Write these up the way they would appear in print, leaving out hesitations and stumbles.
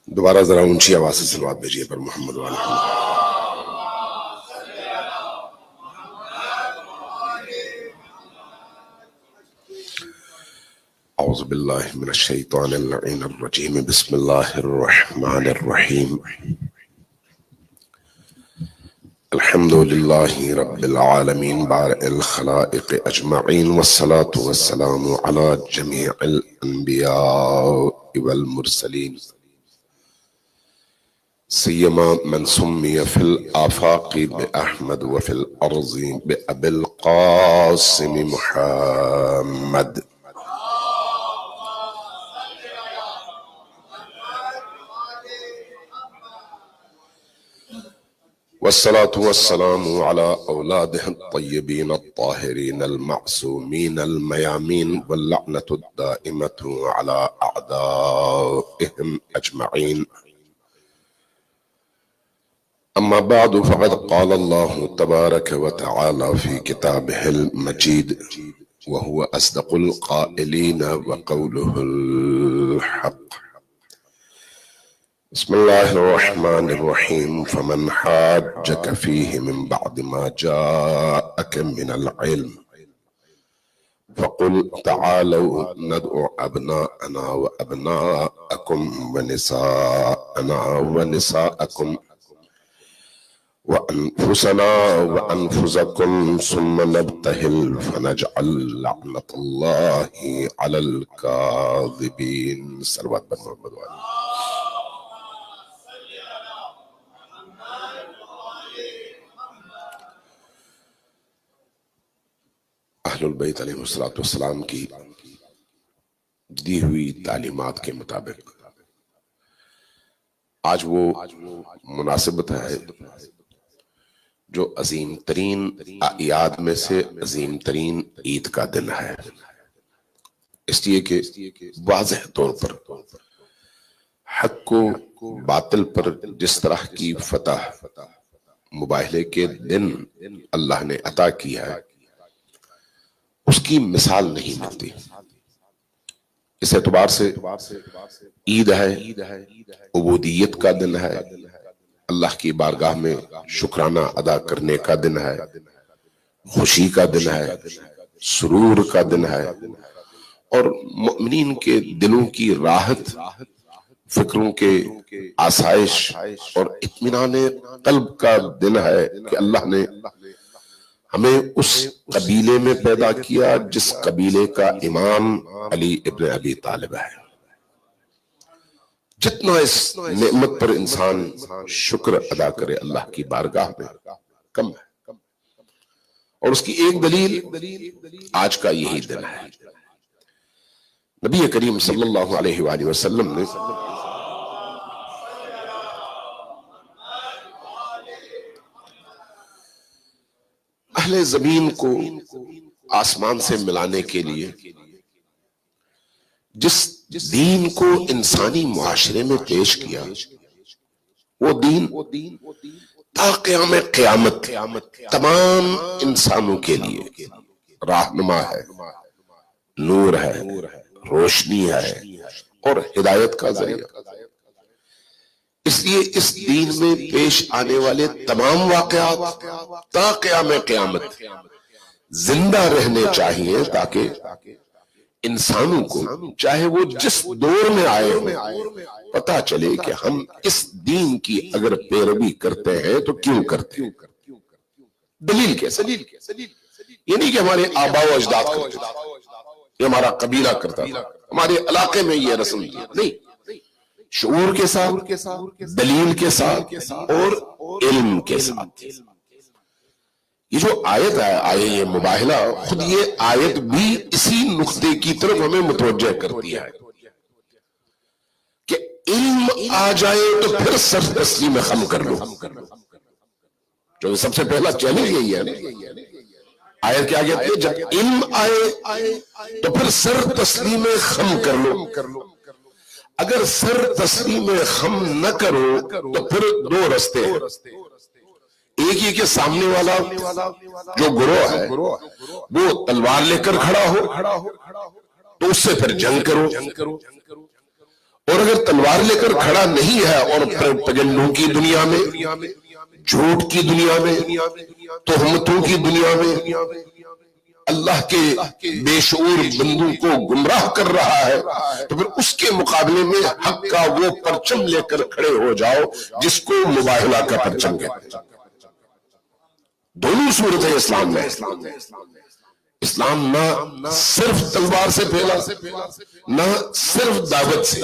دوبارہ ذرا اونچی آواز سے صلوات بھیجیے پر محمد وعلی محمد۔ اعوذ باللہ من الشیطان اللعین الرجیم، بسم اللہ الرحمن الرحیم۔ الحمد للہ رب العالمین بارئ الخلائق اجمعین، والصلاة والسلام علی جمیع الانبیاء والمرسلین، سیما من سمی فی الآفاق بأحمد وفی الارض بأبی القاسم محمد۔ والصلاة والسلام على أولاده الطيبين الطاهرين المعصومين الميامين، واللعنة الدائمة على أعدائهم أجمعين. أما بعد، فقد قال الله تبارك وتعالى في كتابه المجيد، وهو أصدق القائلين وقوله الحق. بسم الله الرحمن الرحيم. فمن حاجك فيه من بعد ما جاءك من العلم فقل تعالوا ندعو أبناءنا وأبناءكم ونساءنا ونساءكم وأنفسنا وأنفسكم ثم نبتهل فنجعل لعنة الله على الكاذبين۔ صلوات بر محمد وعلى اہل البیت علیہ السلام کی دی ہوئی تعلیمات کے مطابق آج وہ مناسبت ہے جو عظیم ترین اعیاد میں سے عظیم ترین عید کا دن ہے، اس لیے کہ واضح طور پر حق کو باطل پر جس طرح کی فتح مباہلے کے دن اللہ نے عطا کی ہے، اس کی مثال نہیں ملتی۔ اس اعتبار سے عید ہے، عبودیت کا دن ہے، اللہ کی بارگاہ میں شکرانہ ادا کرنے کا دن ہے، خوشی کا دن ہے، سرور کا دن ہے، اور مؤمنین کے دلوں کی راحت، فکروں کے آسائش اور اطمینان قلب کا دن ہے کہ اللہ نے ہمیں اس قبیلے میں پیدا کیا جس قبیلے کا امام علی ابن ابی طالب ہے۔ جتنا اس نعمت پر انسان شکر ادا کرے اللہ کی بارگاہ میں کم ہے، اور اس کی ایک دلیل آج کا یہی دن ہے۔ نبی کریم صلی اللہ علیہ وآلہ وسلم نے اہل زمین کو آسمان سے ملانے کے لیے جس دین کو انسانی معاشرے میں پیش کیا، وہ دین تا قیام قیامت تمام انسانوں کے لیے راہنما ہے، نور ہے، روشنی ہے اور ہدایت کا ذریعہ۔ اس لیے اس دین میں پیش آنے والے تمام واقعات تا قیام قیامت زندہ رہنے چاہیے، تاکہ انسانوں کو چاہے وہ جس دور میں آئے ہوں پتہ چلے کہ ہم اس دین کی اگر پیروی کرتے ہیں تو کیوں کرتے ہیں، دلیل کیسے۔ یہ نہیں کہ ہمارے آباء و اجداد کرتے تھے، یہ ہمارا قبیلہ کرتا تھا، ہمارے علاقے میں یہ رسم تھی، نہیں، شعور کے ساتھ، دلیل کے ساتھ اور علم کے ساتھ۔ یہ جو آیت ہے یہ مباہلہ، خود یہ آیت بھی اسی نقطے کی طرف ہمیں متوجہ کرتی ہے کہ علم آ جائے تو پھر سر تسلیم خم کر لو۔ جو سب سے پہلا چیلنج یہی ہے، آیت کیا کہتی ہے؟ جب علم آئے تو پھر سر تسلیم خم کر لو۔ اگر سر تسلیم خم نہ کرو تو پھر دو رستے ہیں، ایک یہ کہ سامنے والا جو گروہ ہے وہ تلوار لے کر کھڑا ہو تو اس سے پھر جنگ کرو، اور اگر تلوار لے کر کھڑا نہیں ہے اور پروپیگنڈوں کی دنیا میں، جھوٹ کی دنیا میں، تہمتوں کی دنیا میں اللہ کے بے شعور بندوں کو گمراہ کر رہا ہے، تو پھر اس کے مقابلے میں حق کا وہ پرچم لے کر کھڑے ہو جاؤ جس کو مباہلہ کا پرچم کہتے ہیں۔ دونوں صورتیں اسلام میں، اسلام نہ صرف تلوار سے پھیلا، نہ صرف دعوت سے۔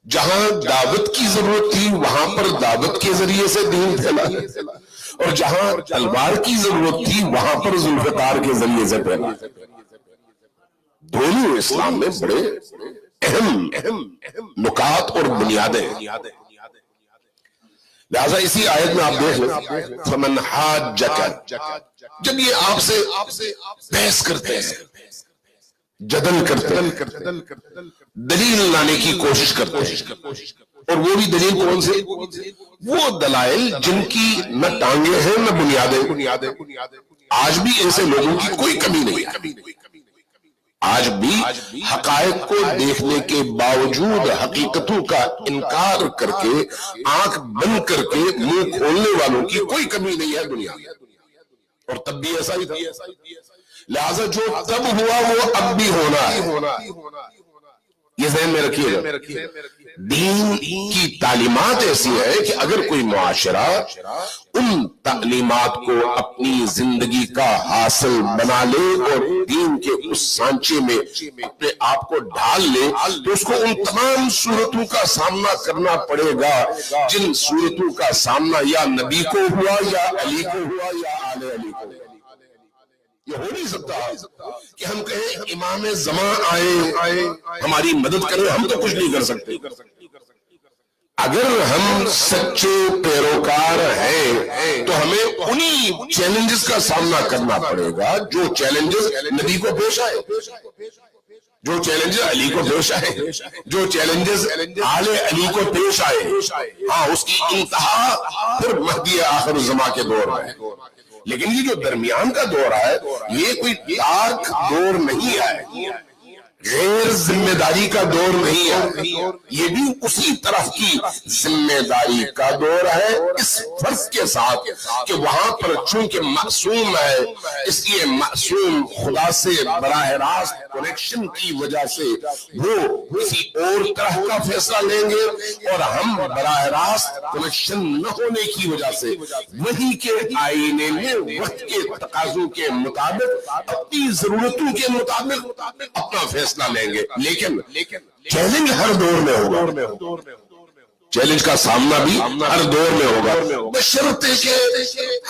جہاں دعوت کی ضرورت تھی وہاں پر دعوت کے ذریعے سے دین پھیلا، اور جہاں تلوار کی ضرورت تھی وہاں پر ذوالفقار کے ذریعے سے پھیلا۔ دونوں اسلام میں بڑے اہم نکات اور بنیادیں ہیں۔ لہذا اسی آیت میں آپ دیکھ لیں، فمن حاجک، جب یہ آپ سے بحث کرتے ہیں، جدل کرتے ہیں، دلیل لانے کی کوشش کرتے ہیں، اور وہ بھی دلیل کون سے؟ وہ دلائل جن کی نہ ٹانگیں ہیں نہ بنیادیں۔ آج بھی ایسے لوگوں کی کوئی کمی نہیں ہے، آج بھی حقائق کو دیکھنے کے باوجود حقیقتوں کا انکار کر کے، آنکھ بند کر کے منہ کھولنے والوں کی کوئی کمی نہیں ہے دنیا میں، اور تب بھی ایسا ہی تھا۔ لہذا جو تب ہوا وہ اب بھی ہونا ہے، یہ ذہن میں رکھیے گا۔ دین کی تعلیمات ایسی ہے کہ اگر کوئی معاشرہ ان تعلیمات کو اپنی زندگی کا حاصل بنا لے اور دین کے اس سانچے میں اپنے آپ کو ڈھال لے، تو اس کو ان تمام صورتوں کا سامنا کرنا پڑے گا جن صورتوں کا سامنا یا نبی کو ہوا، یا علی کو ہوا، یا آل علی کو ہوا۔ یہ ہو نہیں سکتا کہ ہم کہیں امام زمان آئے ہماری مدد کریں، ہم تو کچھ نہیں کر سکتے۔ اگر ہم سچے پیروکار ہیں تو ہمیں انہی چیلنجز کا سامنا کرنا پڑے گا جو چیلنجز نبی کو پیش آئے، جو چیلنجز علی کو پیش آئے، جو چیلنجز آل علی کو پیش آئے۔ ہاں، اس کی انتہا پھر مہدی آخر الزمان کے دور میں ہے، لیکن یہ جو درمیان کا دور ہے یہ کوئی ڈارک دور نہیں ہے، غیر ذمہ داری کا دور نہیں ہے، یہ بھی اسی طرف کی ذمہ داری کا دور ہے، اس فرض کے ساتھ کہ وہاں پر چونکہ معصوم ہے، اس لیے معصوم خدا سے براہ راست کنیکشن کی وجہ سے وہ کسی اور طرح کا فیصلہ لیں گے، اور ہم براہ راست کنیکشن نہ ہونے کی وجہ سے وہی کے آئینے میں وقت کے تقاضوں کے مطابق، اپنی ضرورتوں کے مطابق اپنا فیصلہ لیں گے۔ لیکن چیلنج ہر دور میں ہوگا، چیلنج کا سامنا بھی ہر دور میں ہوگا، بشرطے کہ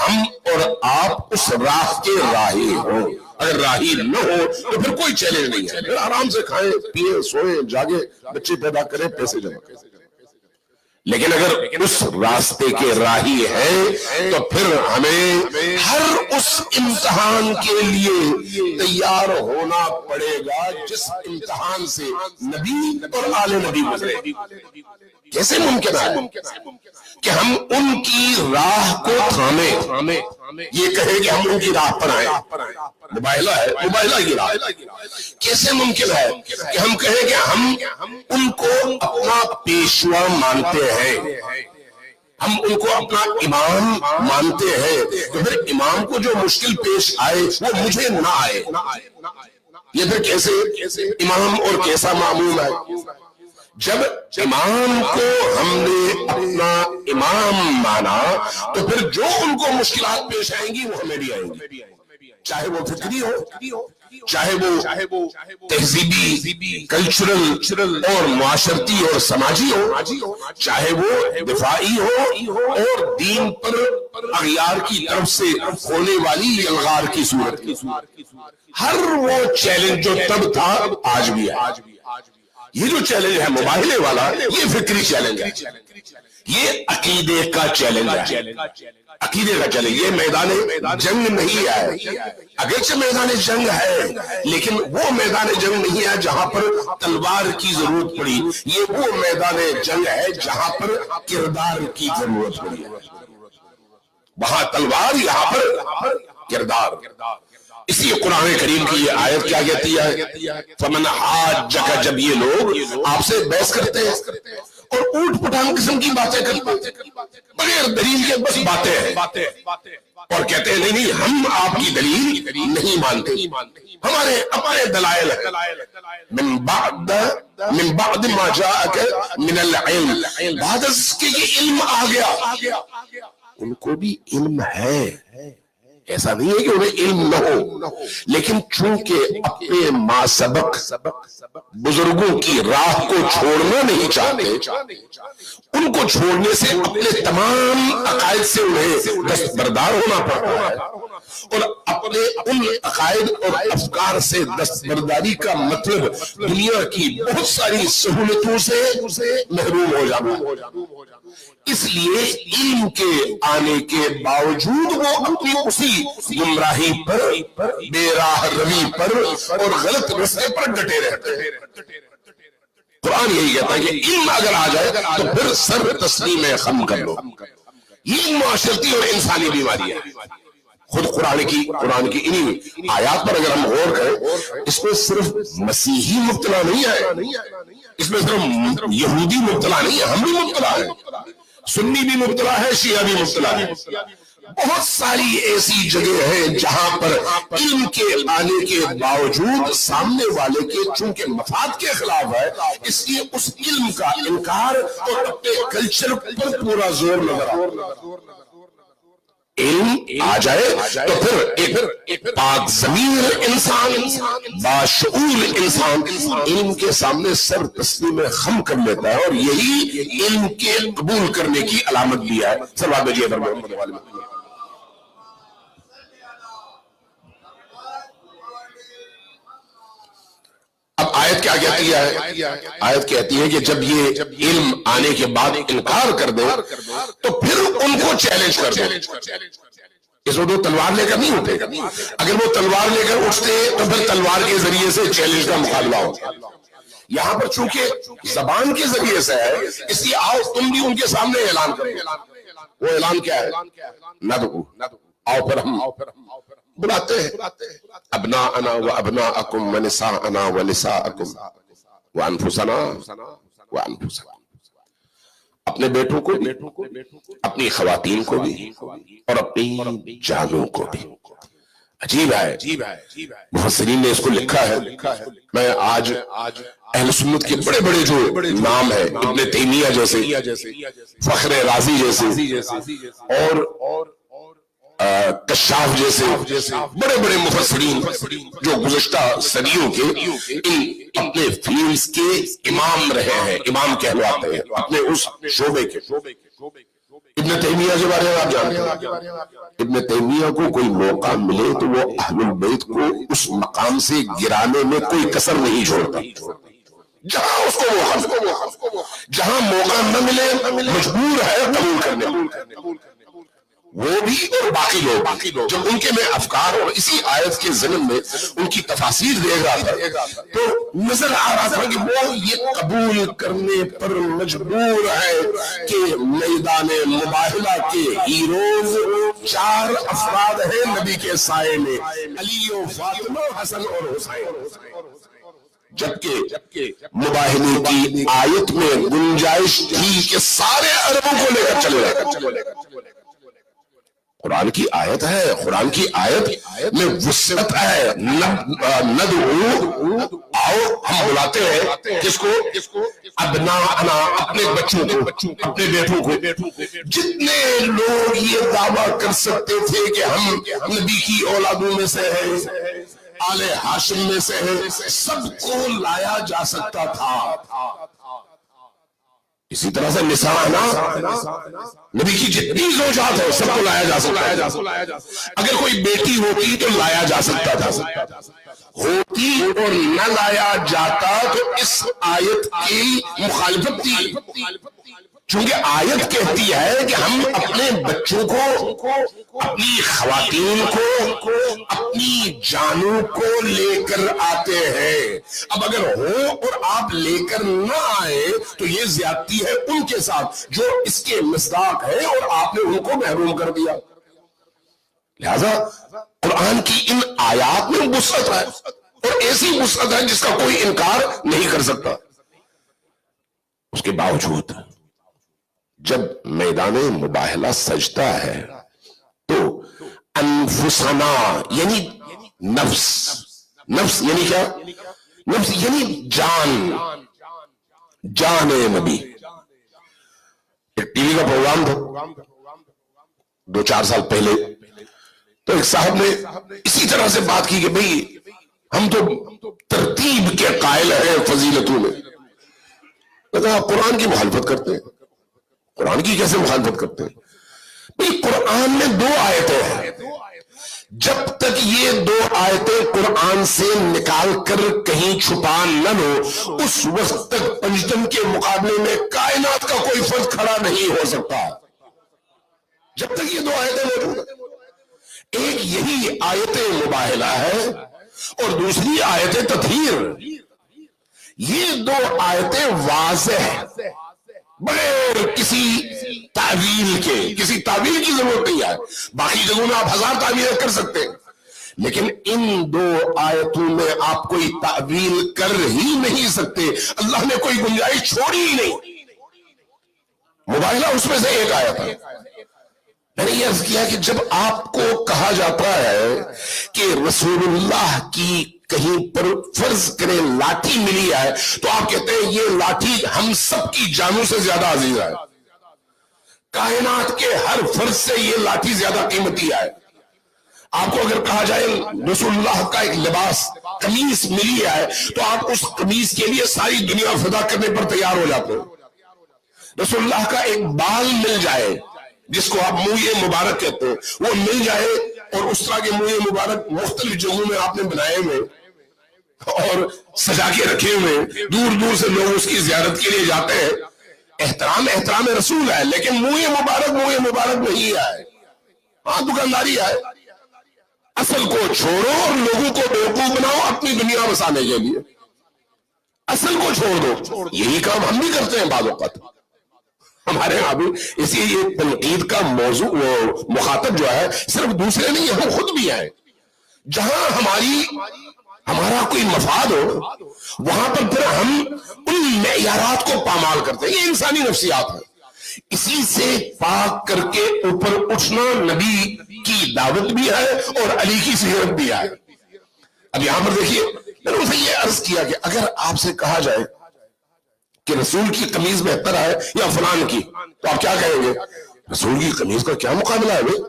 ہم اور آپ اس راہ کے راہی ہوں۔ اگر راہی نہ ہو تو پھر کوئی چیلنج نہیں ہے، پھر آرام سے کھائیں پیئیں سوئیں جاگیں بچے پیدا کریں پیسے جمع کریں۔ لیکن اگر اس راستے کے راہی ہیں تو پھر ہمیں ہر اس امتحان کے لیے تیار ہونا پڑے گا جس امتحان سے نبی اور آل نبی گزرے۔ کیسے ممکن ہے کہ ہم ان کی راہ کو تھامیں، یہ کہے کہ ہم ان کی راہ پر آئیں؟ مباہلہ ہے، مباہلہ کی راہ۔ کیسے ممکن ہے کہ ہم کہیں کہ ہم ان کو اپنا پیشوا مانتے ہیں، ہم ان کو اپنا امام مانتے ہیں، تو پھر امام کو جو مشکل پیش آئے وہ مجھے نہ آئے؟ یہ پھر کیسے امام اور کیسا معموم ہے؟ جب امام کو ہم نے اپنا امام مانا تو پھر جو ان کو مشکلات پیش آئیں گی وہ ہمیں بھی آئیں گی، چاہے وہ فکری ہو، چاہے وہ تہذیبی، کلچرل اور معاشرتی اور سماجی ہو، چاہے وہ دفاعی ہو اور دین پر اغیار کی طرف سے ہونے والی الغار کی صورت کی، ہر وہ چیلنج جو تب تھا آج بھی ہے۔ یہ جو چیلنج ہے مباہلے والا، یہ فکری چیلنج ہے، یہ عقیدے کا چیلنج ہے، عقیدے کا چیلنج۔ یہ میدان جنگ نہیں ہے، اگرچہ میدان جنگ ہے لیکن وہ میدان جنگ نہیں ہے جہاں پر تلوار کی ضرورت پڑی، یہ وہ میدان جنگ ہے جہاں پر کردار کی ضرورت پڑی ہے۔ وہاں تلوار، یہاں پر کردار۔ اس لیے قرآن کریم کی یہ آیت کیا کہتی ہے؟ فمن حاجک، جب یہ لوگ آپ سے بحث کرتے ہیں اور اوٹ پٹانگ قسم کی باتیں کرتے ہیں، بغیر دلیل کے بس باتیں ہیں، اور کہتے ہیں نہیں ہم آپ کی دلیل نہیں مانتے، ہمارے اپنے دلائل ہیں، من بعد ما جاءک من العلم، بعد اس کے یہ علم آ گیا، ان کو بھی علم ہے، ایسا نہیں ہے کہ انہیں علم نہ ہو، لیکن چونکہ اپنے ما سبق بزرگوں کی راہ کو چھوڑنا نہیں چاہتے، ان کو چھوڑنے سے اپنے تمام عقائد سے انہیں دستبردار ہونا پڑتا ہے، اور اپنے ان عقائد اور افکار سے دستبرداری کا مطلب دنیا کی بہت ساری سہولتوں سے محروم ہو جانا۔ اس لیے علم کے آنے کے باوجود وہ اپنی اسی گمراہی پر، بے راہ روی پر اور غلط رستے پر ڈٹے رہتے ہیں۔ قرآن یہی کہتا ہے کہ علم اگر آ جائے تو پھر سر تسلیم خم کر لو۔ یہ معاشرتی اور انسانی بیماری ہے۔ خود قرآن کی انہی آیات پر اگر ہم غور کریں، اس میں صرف مسیحی مبتلا نہیں ہے، اس میں صرف یہودی مبتلا نہیں ہے، ہم بھی مبتلا ہیں، سنی بھی مبتلا ہے، شیعہ بھی مبتلا ہے۔ بہت ساری ایسی جگہ ہیں جہاں پر علم کے آنے کے باوجود سامنے والے کے چونکہ مفاد کے خلاف ہے، اس لیے اس علم کا انکار اور اپنے کلچر پر پورا زور لگا۔ علم آ جائے تو پھر ایک پاک ضمیر انسان، باشعور انسان علم کے سامنے سر تسلیم خم کر لیتا ہے، اور یہی علم کے قبول کرنے کی علامت بھی ہے۔ صلوات بھیجیے پر محمد والے۔ اب آیت کیا کہتی ہے؟ آیت کہتی ہے کہ جب یہ علم آنے کے بعد انکار کر دے تو پھر ان کو چیلنج کر دے۔ اس وقت وہ تلوار لے کر نہیں ہوتے، اگر وہ تلوار لے کر اٹھتے تو پھر تلوار کے ذریعے سے چیلنج کا مقابلہ ہوتا۔ یہاں پر چونکہ زبان کے ذریعے سے ہے، اس لیے آؤ تم بھی ان کے سامنے اعلان کرو۔ وہ اعلان کیا ہے؟ ندعو، آؤ پھر ہم بلاتے ہیں، ابناءنا و ابناءکم و نساءنا و نساءکم و انفسنا و انفسکم، اپنے بیٹوں کو بھی، اپنی خواتین کو بھی، اور اپنی جانوں کو بھی۔ عجیب ہے، مفسرین نے اس کو لکھا ہے۔ میں آج اہل سنت کے بڑے بڑے جو نام ہیں، ابن تیمیہ جیسے، فخر رازی جیسے، اور کشاف جیسے بڑے بڑے مفسرین جو گزشتہ صدیوں کے اپنے فیلڈز کے امام رہے ہیں، امام کہلواتے ہیں اپنے اس شعبے کے۔ ابن تیمیہ کے بارے میں آپ جانتے ہیں، ابن تیمیہ کو کوئی موقع ملے تو وہ اہل البیت کو اس مقام سے گرانے میں کوئی کسر نہیں چھوڑتا، جہاں اس کو جہاں موقع نہ ملے مجبور ہے قبول کرنے۔ وہ بھی اور باقی لوگ جب ان کے میں افکار اور اسی آیت کے ضمن میں ان کی تفاسیر دیکھ رہا تھا تو نظر آ رہا تھا کہ وہ یہ قبول کرنے پر مجبور ہے کہ میدان مباہلہ کے ہیروز 4 افراد ہیں نبی کے سائے میں، علی و فاطمہ، حسن اور حسین، جبکہ مباہلے کی آیت میں گنجائش تھی کہ سارے عربوں کو لے کر چلے۔ قرآن کی آیت ہے، قرآن کی آیت میں وسعت ہے۔ ندعو، آؤ ہم بلاتے ہیں کس کو؟ ابناءنا، اپنے بچوں کو، اپنے بیٹوں کو۔ جتنے لوگ یہ دعویٰ کر سکتے تھے کہ ہم نبی کی اولادوں میں سے ہیں، آل ہاشم میں سے ہیں، سب کو لایا جا سکتا تھا۔ اسی طرح سے نساءنا، نبی کی جتنی زوجات ہے سب کو لایا جا سکتا ہے۔ اگر کوئی بیٹی ہوتی تو لایا جا سکتا تھا، ہوتی اور نہ لایا جاتا تو اس آیت کی مخالفت تھی، چونکہ آیت کہتی ہے کہ ہم اپنے بچوں کو، اپنی خواتین کو، اپنی جانوں کو لے کر آتے ہیں۔ اب اگر ہو اور آپ لے کر نہ آئے تو یہ زیادتی ہے ان کے ساتھ جو اس کے مصداق ہے، اور آپ نے ان کو محروم کر دیا۔ لہذا قرآن کی ان آیات میں وسعت ہے، اور ایسی وسعت ہے جس کا کوئی انکار نہیں کر سکتا۔ اس کے باوجود جب میدان مباہلہ سجتا ہے تو انفسنا یعنی نفس، نفس یعنی کیا؟ نفس یعنی جان نبی۔ ایک ٹی وی کا پروگرام تھا 2-4 سال پہلے، تو ایک صاحب نے اسی طرح سے بات کی کہ بھئی ہم تو ترتیب کے قائل ہیں فضیلتوں میں۔ کہا قرآن کی مخالفت کرتے ہیں۔ قرآن کی کیسے مخالفت کرتے ہیں؟ بھئی قرآن میں 2 آیتیں ہیں، جب تک یہ 2 آیتیں قرآن سے نکال کر کہیں چھپا نہ لو، اس وقت تک پنجتن کے مقابلے میں کائنات کا کوئی فرد کھڑا نہیں ہو سکتا، جب تک یہ 2 آیتیں موجود ہیں۔ ایک یہی آیت مباہلہ ہے اور دوسری آیت تطہیر۔ یہ 2 آیتیں واضح بغیر کسی تعویل کے، کسی تعویل کی ضرورت نہیں ہے۔ باقی جگہوں میں آپ 1000 تعویلیں کر سکتے ہیں، لیکن ان 2 آیتوں میں آپ کوئی تعویل کر ہی نہیں سکتے۔ اللہ نے کوئی گنجائش چھوڑی ہی نہیں۔ مباہلہ اس میں سے ایک آیت ہے۔ میں نے یہ عرض کیا کہ جب آپ کو کہا جاتا ہے کہ رسول اللہ کی کہیں پر فرض کرے لاٹھی ملی ہے، تو آپ کہتے ہیں یہ لاٹھی ہم سب کی جانوں سے زیادہ عزیز ہے، کائنات کے ہر فرد سے یہ لاٹھی زیادہ قیمتی ہے۔ آپ کو اگر کہا جائے رسول اللہ کا ایک لباس قمیص ملی ہے، تو آپ اس قمیص کے لیے ساری دنیا فدا کرنے پر تیار ہو جاتے ہیں۔ رسول اللہ کا ایک بال مل جائے جس کو آپ منہ مبارک کہتے ہیں، وہ مل جائے، اور اس طرح کے منہ مبارک مختلف جگہوں میں آپ نے بنائے ہوئے اور سجا کے رکھے ہوئے، دور دور سے لوگ اس کی زیارت کے لیے جاتے ہیں۔ احترام رسول ہے، لیکن منہ مبارک نہیں ہے، ہاں دکانداری ہے۔ اصل کو چھوڑو اور لوگوں کو بیوقوف بناؤ اپنی دنیا بسانے کے لیے۔ اصل کو چھوڑ دو، یہی کام ہم بھی کرتے ہیں بعض اوقات ہمارے یہاں بھی۔ اسی یہ تنقید کا موضوع مخاطب جو ہے صرف دوسرے نہیں، ہم خود بھی ہیں۔ جہاں ہمارا کوئی مفاد ہو، وہاں پر پھر ہم ان معیارات کو پامال کرتے ہیں۔ یہ انسانی نفسیات ہے۔ اسی سے پاک کر کے اوپر اٹھنا نبی کی دعوت بھی ہے اور علی کی سیرت بھی ہے۔ اب یہاں پر دیکھیے، میں نے اسے یہ عرض کیا کہ اگر آپ سے کہا جائے کہ رسول کی قمیض بہتر ہے یا فلان کی، تو آپ کیا کہیں گے؟ رسول کی قمیض کا کیا مقابلہ ہے بھائی؟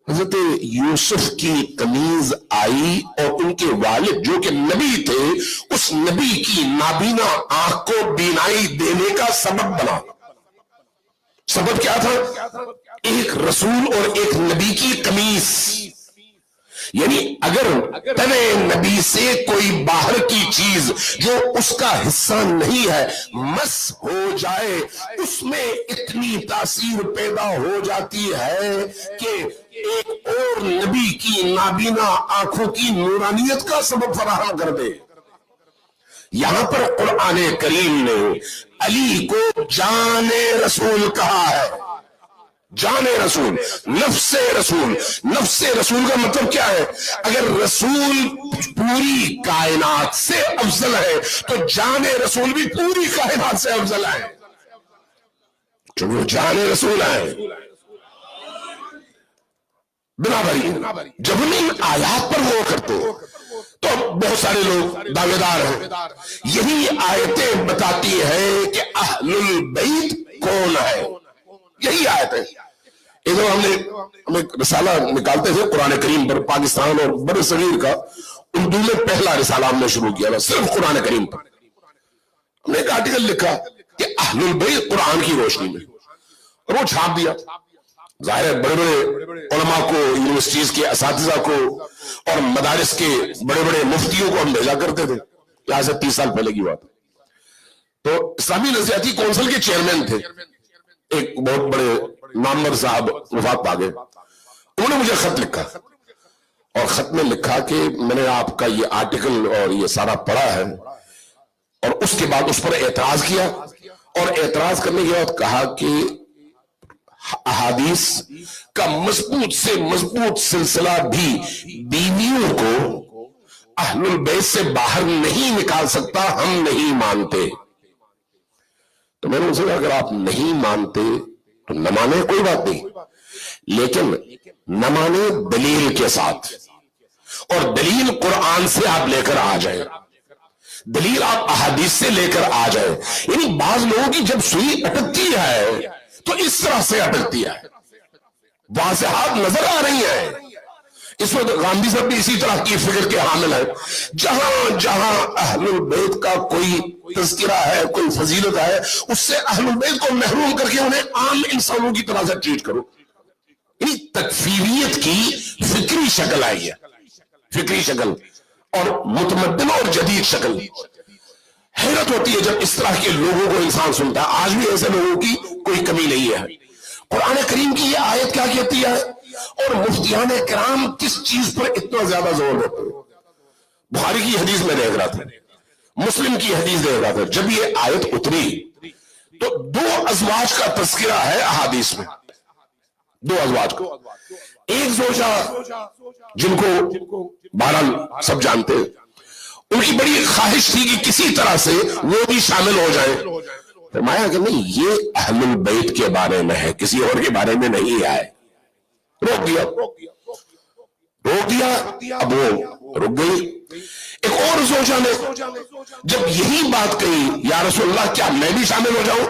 حضرت یوسف کی قمیض آئی اور ان کے والد جو کہ نبی تھے، اس نبی کی نابینا آنکھ کو بینائی دینے کا سبب بنا۔ سبب کیا تھا؟ ایک رسول اور ایک نبی کی قمیض۔ یعنی اگر تنے نبی سے کوئی باہر کی چیز جو اس کا حصہ نہیں ہے مس ہو جائے، اس میں اتنی تاثیر پیدا ہو جاتی ہے کہ ایک اور نبی کی نابینا آنکھوں کی نورانیت کا سبب فراہم کر دے۔ یہاں پر قرآن کریم نے علی کو جان رسول کہا ہے۔ جان رسول، نفس رسول۔ نفس رسول کا مطلب کیا ہے؟ اگر رسول پوری کائنات سے افضل ہے تو جان رسول بھی پوری کائنات سے افضل ہے، چونکہ وہ جان رسول ہے۔ بنابراین جب ہم ان آیات پر غور کرتے ہیں تو بہت سارے لوگ دعوے دار ہیں۔ یہی آیتیں بتاتی ہیں کہ اہل البیت کون ہے، یہی آیتیں۔ ادھر ہم ایک رسالہ نکالتے تھے قرآن کریم پر، پاکستان اور بر صغیر کا اردو میں پہلا رسالہ ہم نے شروع کیا تھا صرف قرآن کریم پر۔ ہم نے ایک آرٹیکل لکھا کہ اہل البیت قرآن کی روشنی میں، اور وہ چھاپ دیا۔ ظاہر ہے بڑے بڑے علماء کو، یونیورسٹیز کے اساتذہ کو اور مدارس کے بڑے بڑے مفتیوں کو ہم بھیجا کرتے تھے، یہاں سے 30 سال پہلے کی بات۔ تو اسلامی نظریاتی کونسل کے چیئرمین تھے ایک بہت بڑے نامور صاحب، وفات پا گئے۔ انہوں نے مجھے خط لکھا اور خط میں لکھا کہ میں نے آپ کا یہ آرٹیکل اور یہ سارا پڑھا ہے، اور اس کے بعد اس پر اعتراض کیا، اور اعتراض کرنے کے بعد کہا کہ احادیث کا مضبوط سے مضبوط سلسلہ بھی بیویوں کو اہل البیت سے باہر نہیں نکال سکتا. ہم نہیں مانتے. تو میں نے ان سے کہا اگر آپ نہیں مانتے تو نہ مانے، کوئی بات نہیں، لیکن نہ مانے دلیل کے ساتھ، اور دلیل قرآن سے آپ لے کر آ جائیں، دلیل آپ احادیث سے لے کر آ جائیں. یعنی بعض لوگوں کی جب سوئی اٹکتی ہے تو اس طرح سے اٹکتی ہے، واضحات نظر آ رہی ہیں. اس وقت گاندھی صاحب بھی اسی طرح کی فکر کے حامل ہیں. جہاں جہاں اہل البیت کا کوئی تذکرہ ہے، کوئی فضیلت ہے، اس سے اہل البیت کو محروم کر کے انہیں عام انسانوں کی طرح سے ٹریٹ کرو. یعنی تکفیریت کی فکری شکل آئی ہے، فکری شکل اور متمدن اور جدید شکل. حیرت ہوتی ہے جب اس طرح کے لوگوں کو انسان سنتا ہے. آج بھی ایسے لوگوں کی کوئی کمی نہیں ہے. قرآن کریم کی یہ آیت کیا کہتی ہے اور مفتیان کرام کس چیز پر اتنا زیادہ زور دیتے ہیں؟ بخاری کی حدیث میں دیکھ رہا تھا، مسلم کی حدیث دیکھ رہا تھا. جب یہ آیت اتری تو 2 ازواج کا تذکرہ ہے احادیث میں. 2 ازواج کو، ایک زوجہ جن کو بہرحال سب جانتے ہیں، ان کی بڑی خواہش تھی کہ کسی طرح سے وہ بھی شامل ہو جائیں. فرمایا کہ نہیں، یہ اہل البیت کے بارے میں ہے، کسی اور کے بارے میں نہیں آئے. روک دیا. اب وہ رک گئی. ایک اور زوجہ نے جب یہی بات کہی، یا رسول اللہ کیا میں بھی شامل ہو جاؤں؟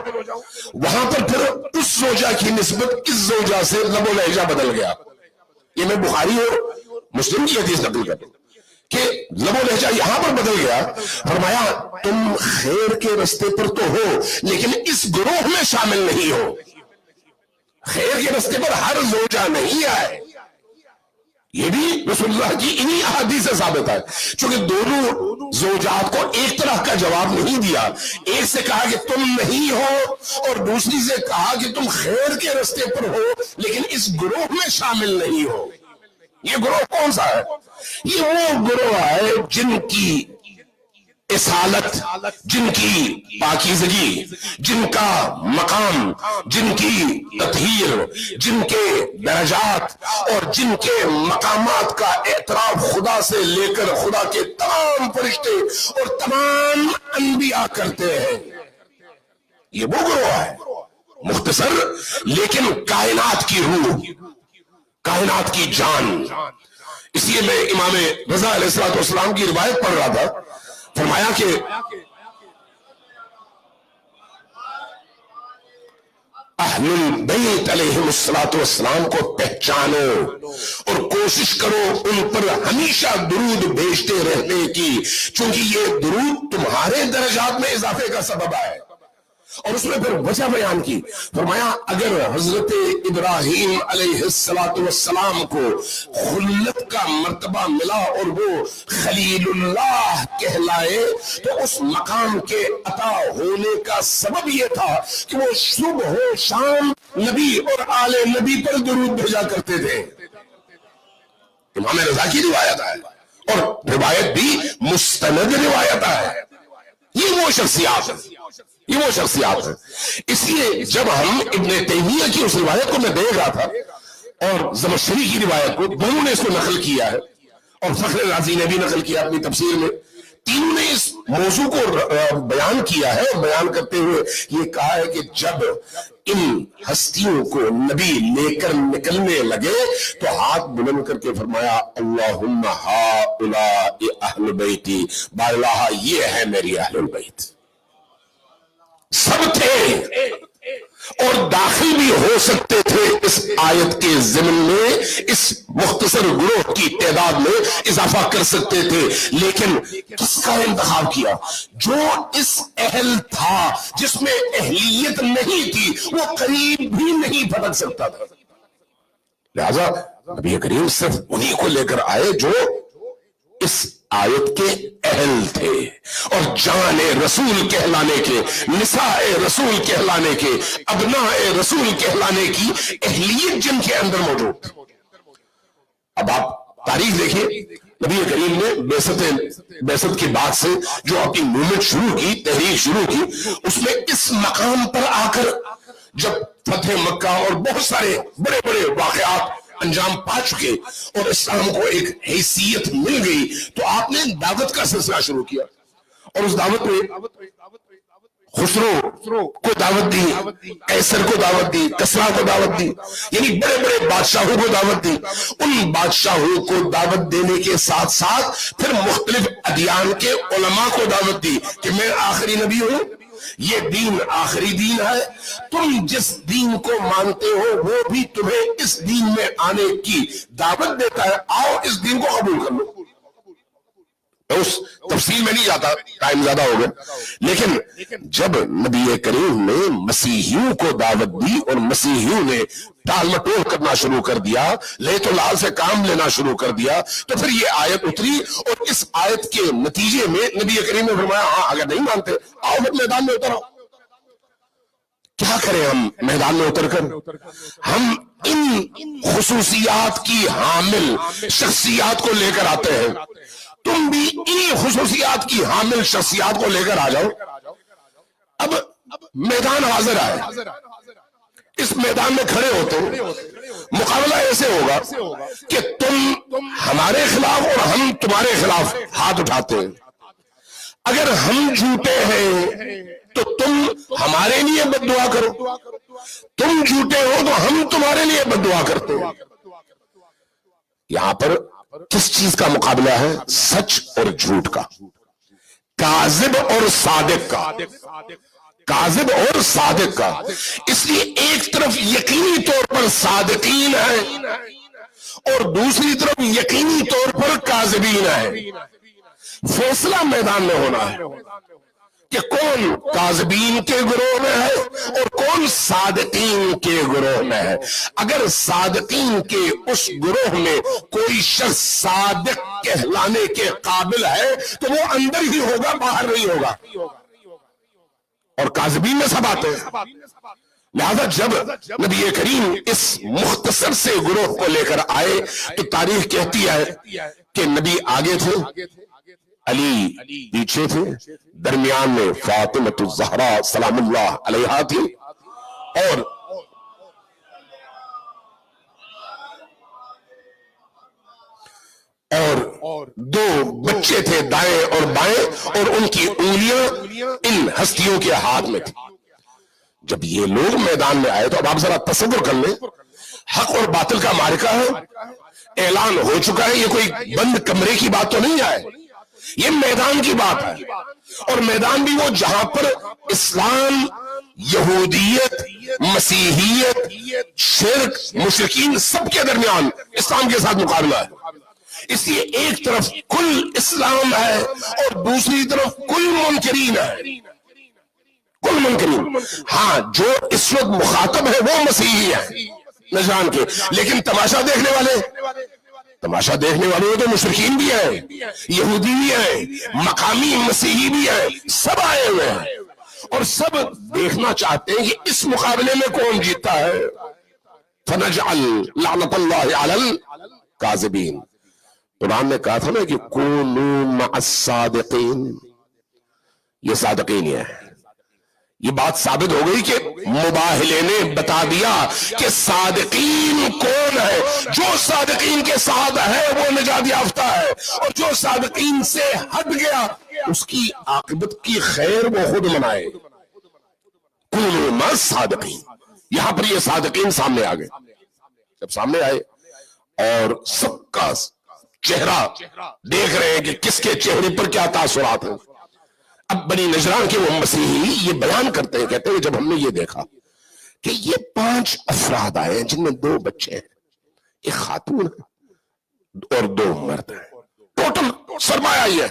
وہاں پر پھر اس زوجہ کی نسبت اس زوجہ سے لب و لہجہ بدل گیا. یہ میں بخاری اور مسلم کی حدیث نقل کرتا ہوں کہ لب و لہجہ یہاں پر بدل گیا. فرمایا تم خیر کے رستے پر تو ہو لیکن اس گروہ میں شامل نہیں ہو. خیر کے رستے پر ہر زوجہ نہیں آئے. یہ بھی رسول اللہ کی انہی احادیث سے ثابت ہے. چونکہ دونوں زوجات کو ایک طرح کا جواب نہیں دیا. ایک سے کہا کہ تم نہیں ہو اور دوسری سے کہا کہ تم خیر کے رستے پر ہو لیکن اس گروہ میں شامل نہیں ہو. یہ گروہ کون سا ہے؟ یہ وہ گروہ ہے جن کی اصالت، جن کی پاکیزگی، جن کا مقام، جن کی تطہیر، جن کے درجات اور جن کے مقامات کا اعتراف خدا سے لے کر خدا کے تمام فرشتے اور تمام انبیاء کرتے ہیں. یہ وہ گروہ ہے. مختصر لیکن کائنات کی روح، کائنات کی جان. اس لیے میں امام رضا علیہ السلام کی روایت پڑھ رہا تھا. فرمایا کہ اہل البیت علیہ السلام کو پہچانو اور کوشش کرو ان پر ہمیشہ درود بھیجتے رہنے کی، چونکہ یہ درود تمہارے درجات میں اضافے کا سبب ہے. اور اس میں پھر وجہ بیان کی. فرمایا اگر حضرت ابراہیم علیہ السلام کو خلت کا مرتبہ ملا اور وہ خلیل اللہ کہلائے تو اس مقام کے عطا ہونے کا سبب یہ تھا کہ وہ صبح و شام نبی اور آل نبی پر درود بھیجا کرتے تھے. امام رضا کی روایت ہے اور روایت بھی مستند روایت ہے. یہ وہ شخصیات ہیں، یہ وہ شخصیات ہیں. اس لیے جب ہم ابن تیمیہ کی اس روایت کو میں دیکھ رہا تھا اور زمخشری کی روایت کو، دونوں نے اس کو نقل کیا ہے اور فخر رازی نے بھی نقل کیا اپنی تفسیر میں. تینوں نے اس موضوع کو بیان کیا ہے اور بیان کرتے ہوئے یہ کہا ہے کہ جب ان ہستیوں کو نبی لے کر نکلنے لگے تو ہاتھ بلند کر کے فرمایا اللہم ہؤلاء اہل بیتی، با الہ یہ ہے میری اہل البیت. سب تھے اور داخل بھی ہو سکتے تھے اس آیت کے ضمن میں، اس مختصر گروہ کی تعداد میں اضافہ کر سکتے تھے، لیکن کس کا انتخاب کیا؟ جو اس اہل تھا، جس میں اہلیت نہیں تھی، وہ قریب بھی نہیں پھٹک سکتا تھا. لہذا نبی کریم صرف انہی کو لے کر آئے جو اس آیت کے اہل تھے اور جان رسول کہلانے کے، نساء رسول کہلانے کے، ابناء رسول کہلانے کی اہلیت جن کے اندر موجود. اب آپ تاریخ دیکھیں، نبی کریم نے بیست کے بعد سے جو اپنی موومنٹ شروع کی، تحریک شروع کی، اس میں اس مقام پر آ کر جب فتح مکہ اور بہت سارے بڑے بڑے واقعات انجام پا چکے اور اسلام کو ایک حیثیت مل گئی، تو آپ نے دعوت کا سلسلہ شروع کیا، اور اس دعوت میں خسرو کو دعوت دی، قیصر کو دعوت دی، کسرا کو دعوت دی، یعنی بڑے بڑے بادشاہوں کو دعوت دی۔ ان بادشاہوں کو دعوت دینے کے ساتھ ساتھ پھر مختلف ادیان کے علماء کو دعوت دی کہ میں آخری نبی ہوں، یہ دین آخری دین ہے، تم جس دین کو مانتے ہو وہ بھی تمہیں اس دین میں آنے کی دعوت دیتا ہے، آؤ اس دین کو قبول کر لو۔ اس تفصیل میں نہیں جاتا، ٹائم زیادہ ہو گیا، لیکن جب نبی کریم نے مسیحیوں کو دعوت دی اور مسیحیوں نے ٹال مٹول کرنا شروع کر دیا، لیت و لال سے کام لینا شروع کر دیا، تو پھر یہ آیت اتری، اور اس آیت کے نتیجے میں نبی کریم نے فرمایا ہاں اگر نہیں مانتے آؤ پھر میدان میں اتر آؤ۔ کیا کریں ہم میدان میں اتر کر؟ ہم ان خصوصیات کی حامل شخصیات کو لے کر آتے ہیں، تم بھی ان خصوصیات کی حامل شخصیات کو لے کر آ جاؤ۔ اب میدان حاضر ہے، اس میدان میں کھڑے ہوتے مقابلہ ایسے ہوگا کہ تم ہمارے خلاف اور ہم تمہارے خلاف ہاتھ اٹھاتے ہیں۔ اگر ہم جھوٹے ہیں تو تم ہمارے لیے بد دعا کرو، تم جھوٹے ہو تو ہم تمہارے لیے بد دعا کرتے ہیں۔ یہاں پر کس چیز کا مقابلہ ہے؟ سچ اور جھوٹ کا، کاذب اور صادق کا، کاذب اور صادق کا۔ اس لیے ایک طرف یقینی طور پر صادقین ہیں اور دوسری طرف یقینی طور پر کاذبین ہیں۔ فیصلہ میدان میں ہونا ہے کہ کون کاذبین کے گروہ میں ہے اور کون صادقین کے گروہ میں ہے۔ اگر صادقین کے اس گروہ میں کوئی شخص صادق کہلانے کے قابل ہے تو وہ اندر ہی ہوگا، باہر نہیں ہوگا، اور کاذبین میں سب آتے ہیں۔ لہذا جب نبی کریم اس مختصر سے گروہ کو لے کر آئے تو تاریخ کہتی ہے کہ نبی آگے تھے، علی پیچھے تھے، درمیان میں فاطمۃ الزہرا سلام اللہ علیہا تھی، اور دو بچے تھے دائیں اور بائیں، اور ان کی انگلیاں ان ہستیوں کے ہاتھ میں تھی۔ جب یہ لوگ میدان میں آئے تو اب آپ ذرا تصور کر لیں، حق اور باطل کا معرکہ ہے، اعلان ہو چکا ہے، یہ کوئی بند کمرے کی بات تو نہیں ہے، یہ میدان کی بات ہے، اور میدان بھی وہ جہاں پر اسلام، یہودیت، مسیحیت، شرک، مشرکین سب کے درمیان اسلام کے ساتھ مقابلہ ہے۔ اس لیے ایک طرف کل اسلام ہے اور دوسری طرف کل منکرین ہے، کل منکرین۔ ہاں جو اس وقت مخاطب ہے وہ مسیحی ہے نجران کے، لیکن تماشا دیکھنے والے تو مشرکین بھی ہیں، یہودی بھی ہیں، مقامی مسیحی بھی ہیں، سب آئے ہوئے ہیں اور سب دیکھنا چاہتے ہیں کہ اس مقابلے میں کون جیتا ہے۔ فنجعل لعنت اللہ علی الکاذبین۔ قرآن نے کہا تھا نا کہ کونوا مع الصادقین، یہ صادقین ہے۔ یہ بات ثابت ہو گئی کہ مباہلے نے بتا دیا کہ صادقین کون ہے۔ جو صادقین کے ساتھ ہے وہ نجات یافتہ ہے، اور جو صادقین سے ہٹ گیا اس کی عاقبت کی خیر وہ خود منائے۔ کونوا مع الصادقین، یہاں پر یہ صادقین سامنے آ گئے۔ جب سامنے آئے اور سب کا چہرہ دیکھ رہے ہیں کہ کس کے چہرے پر کیا تاثرات ہیں۔ اب بنی نجران کے وہ مسیحی یہ بیان کرتے ہیں، کہتے ہیں جب ہم نے یہ دیکھا کہ یہ 5 افراد آئے ہیں جن میں 2 بچے ہیں، ایک خاتون ہے اور 2 مرد ہیں، ٹوٹل سرمایہ ہی ہے،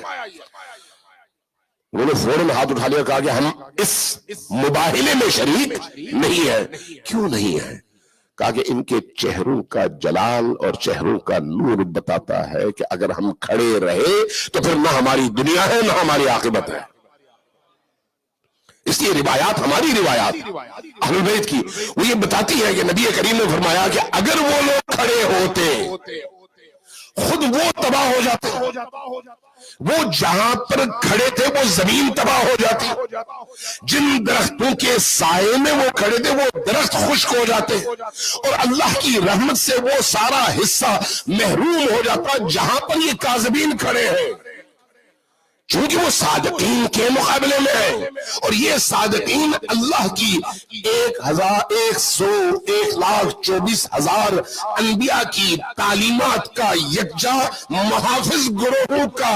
انہوں نے فوراً ہاتھ اٹھا لیا، کہا کہ ہم اس مباہلے میں شریک نہیں ہیں۔ کیوں نہیں ہیں؟ کہا کہ ان کے چہروں کا جلال اور چہروں کا نور بتاتا ہے کہ اگر ہم کھڑے رہے تو پھر نہ ہماری دنیا ہے نہ ہماری عاقبت ہے۔ اس لیے روایات، ہماری روایات اہل بیت کی، وہ یہ بتاتی ہے کہ نبی کریم نے فرمایا کہ اگر وہ لوگ کھڑے ہوتے خود وہ تباہ ہو جاتے، وہ جہاں پر کھڑے تھے وہ زمین تباہ ہو جاتی، جن درختوں کے سائے میں وہ کھڑے تھے وہ درخت خشک ہو جاتے، اور اللہ کی رحمت سے وہ سارا حصہ محروم ہو جاتا جہاں پر یہ کاذبین کھڑے ہیں، چونکہ وہ صادقین کے مقابلے میں ہیں، اور یہ صادقین اللہ کی 1,24,000 انبیاء کی تعلیمات کا یکجا محافظ گروہ کا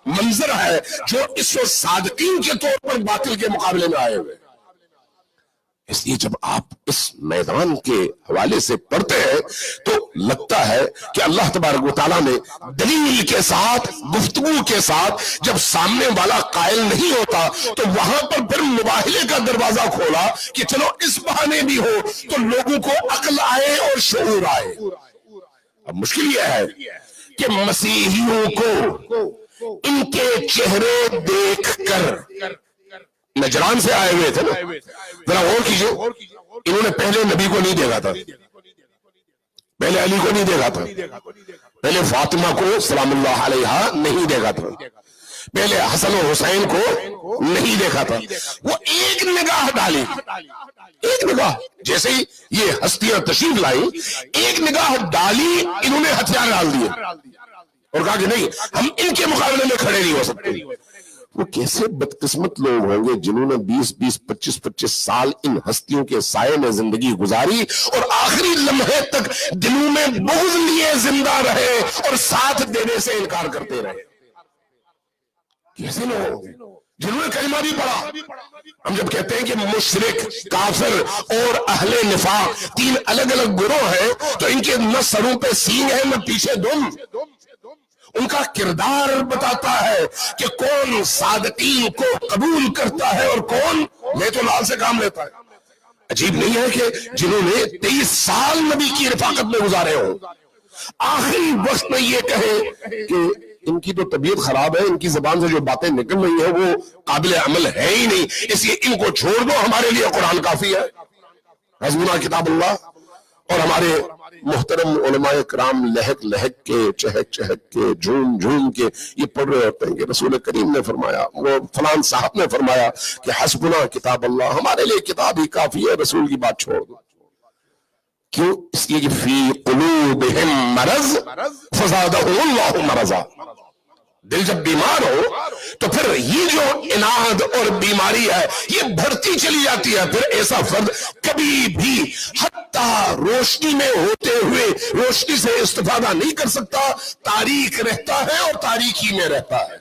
منظر ہے، جو اس وقت صادقین کے طور پر باطل کے مقابلے میں آئے ہوئے۔ اس لیے جب آپ اس میدان کے حوالے سے پڑھتے ہیں تو لگتا ہے کہ اللہ تبارک و تعالیٰ نے دلیل کے ساتھ، گفتگو کے ساتھ جب سامنے والا قائل نہیں ہوتا تو وہاں پر پھر مباہلے کا دروازہ کھولا کہ چلو اس بہانے بھی ہو تو لوگوں کو عقل آئے اور شعور آئے۔ اب مشکل یہ ہے کہ مسیحیوں کو ان کے چہرے دیکھ کر، نجران سے آئے ہوئے تھے نا، ذرا غور کیجئے، انہوں نے پہلے نبی کو نہیں دیکھا تھا، پہلے علی کو نہیں دیکھا تھا، پہلے فاطمہ کو سلام اللہ علیہا نہیں دیکھا تھا، پہلے حسن و حسین کو نہیں دیکھا تھا، وہ ایک نگاہ ڈالی، ایک نگاہ، جیسے ہی یہ ہستیاں تشریف لائی ایک نگاہ ڈالی، انہوں نے ہتھیار ڈال دیے اور کہا کہ نہیں ہم ان کے مقابلے میں کھڑے نہیں ہو سکتے۔ وہ کیسے بدقسمت لوگ ہوں گے جنہوں نے 20-20 25-25 سال ان ہستیوں کے سائے میں زندگی گزاری اور آخری لمحے تک دلوں میں بغض لیے زندہ رہے اور ساتھ دینے سے انکار کرتے رہے۔ کیسے لوگ جنہوں نے کلمہ بھی پڑھا؟ ہم جب کہتے ہیں کہ مشرک، کافر اور اہل نفاق 3 الگ الگ گروہ ہیں تو ان کے نہ سروں پہ سینگ ہے نہ پیچھے دم، ان کا کردار بتاتا ہے کہ کون صادقین کو قبول کرتا ہے اور کون میں تو لال سے کام لیتا ہے۔ عجیب نہیں ہے کہ جنہوں نے 23 سال نبی کی رفاقت میں گزارے ہوں آخری وقت میں یہ کہے کہ ان کی تو طبیعت خراب ہے، ان کی زبان سے جو باتیں نکل رہی ہیں وہ قابل عمل ہے ہی نہیں، اس لیے ان کو چھوڑ دو، ہمارے لیے قرآن کافی ہے، حسبنا کتاب اللہ۔ اور ہمارے محترم علماء کرام لہک لہک کے، چہک چہک کے، جھوم جھوم کے یہ پڑھ رہے ہوتے ہیں کہ رسول کریم نے فرمایا، وہ فلان صاحب نے فرمایا کہ حسبنا کتاب اللہ، ہمارے لیے کتاب ہی کافی ہے، رسول کی بات چھوڑ دو۔ کیوں؟ اس لیے کہ فی قلوبہم مرض فزادہم اللہ مرضا، دل جب بیمار ہو تو پھر یہ جو اناد اور بیماری ہے یہ بڑھتی چلی جاتی ہے، پھر ایسا فرد کبھی بھی حتیٰ روشنی میں ہوتے ہوئے روشنی سے استفادہ نہیں کر سکتا، تاریک رہتا ہے اور تاریکی میں رہتا ہے۔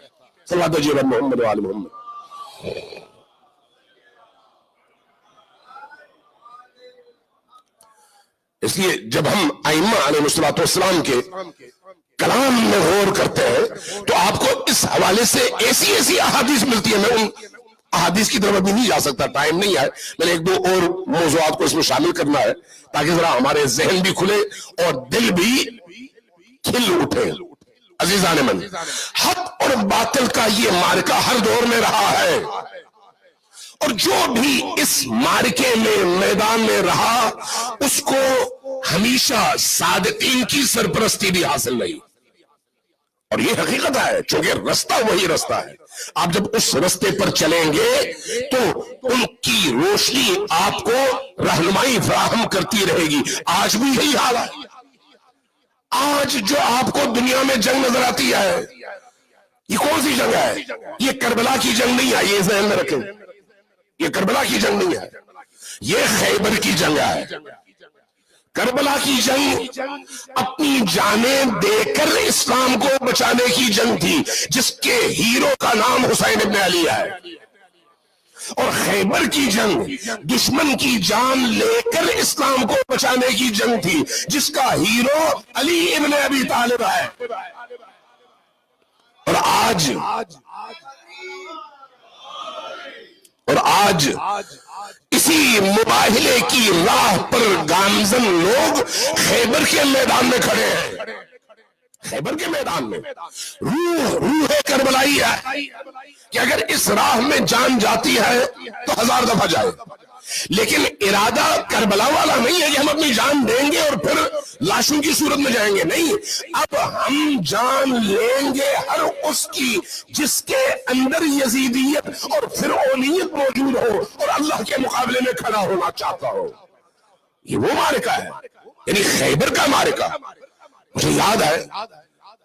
صلی اللہ علیہ محمد وآل محمد۔ اس لیے جب ہم ائمہ علیہ السلام کے کلام میں غور کرتے ہیں تو آپ کو اس حوالے سے ایسی ایسی احادیث ملتی ہے، میں ان احادیث کی طرف ابھی نہیں جا سکتا، ٹائم نہیں ہے، میں نے 1-2 اور موضوعات کو اس میں شامل کرنا ہے تاکہ ذرا ہمارے ذہن بھی کھلے اور دل بھی کھل اٹھے۔ عزیزان من، حق اور باطل کا یہ معرکہ ہر دور میں رہا ہے، اور جو بھی اس معرکے میں میدان میں رہا اس کو ہمیشہ صادقین کی سرپرستی بھی حاصل نہیں، اور یہ حقیقت ہے چونکہ رستہ وہی رستہ ہے۔ آپ جب اس رستے پر چلیں گے تو ان کی روشنی آپ کو رہنمائی فراہم کرتی رہے گی۔ آج بھی یہی حال ہے، آج جو آپ کو دنیا میں جنگ نظر آتی ہے یہ کون سی جنگ ہے؟ یہ کربلا کی جنگ نہیں ہے، یہ ذہن میں رکھیں، یہ کربلا کی جنگ نہیں ہے، یہ خیبر کی جنگ ہے۔ کربلا کی جنگ اپنی جانیں دے کر اسلام کو بچانے کی جنگ تھی جس کے ہیرو کا نام حسین ابن علی ہے، اور خیبر کی جنگ دشمن کی جان لے کر اسلام کو بچانے کی جنگ تھی جس کا ہیرو علی ابن ابی طالب ہے۔ اور آج اسی مباہلے کی راہ پر گامزن لوگ خیبر کے میدان میں کھڑے ہیں، خیبر کے میدان میں روح کربلائی ہے کہ اگر اس راہ میں جان جاتی ہے تو 1000 دفعہ جائے، لیکن ارادہ کربلا والا نہیں ہے کہ ہم اپنی جان دیں گے اور پھر لاشوں کی صورت میں جائیں گے. نہیں، اب ہم جان لیں گے ہر اس کی جس کے اندر یزیدیت اور فرعونیت موجود ہو اور اللہ کے مقابلے میں کھڑا ہونا چاہتا ہو. یہ وہ معرکہ ہے، یعنی خیبر کا معرکہ. مجھے یاد ہے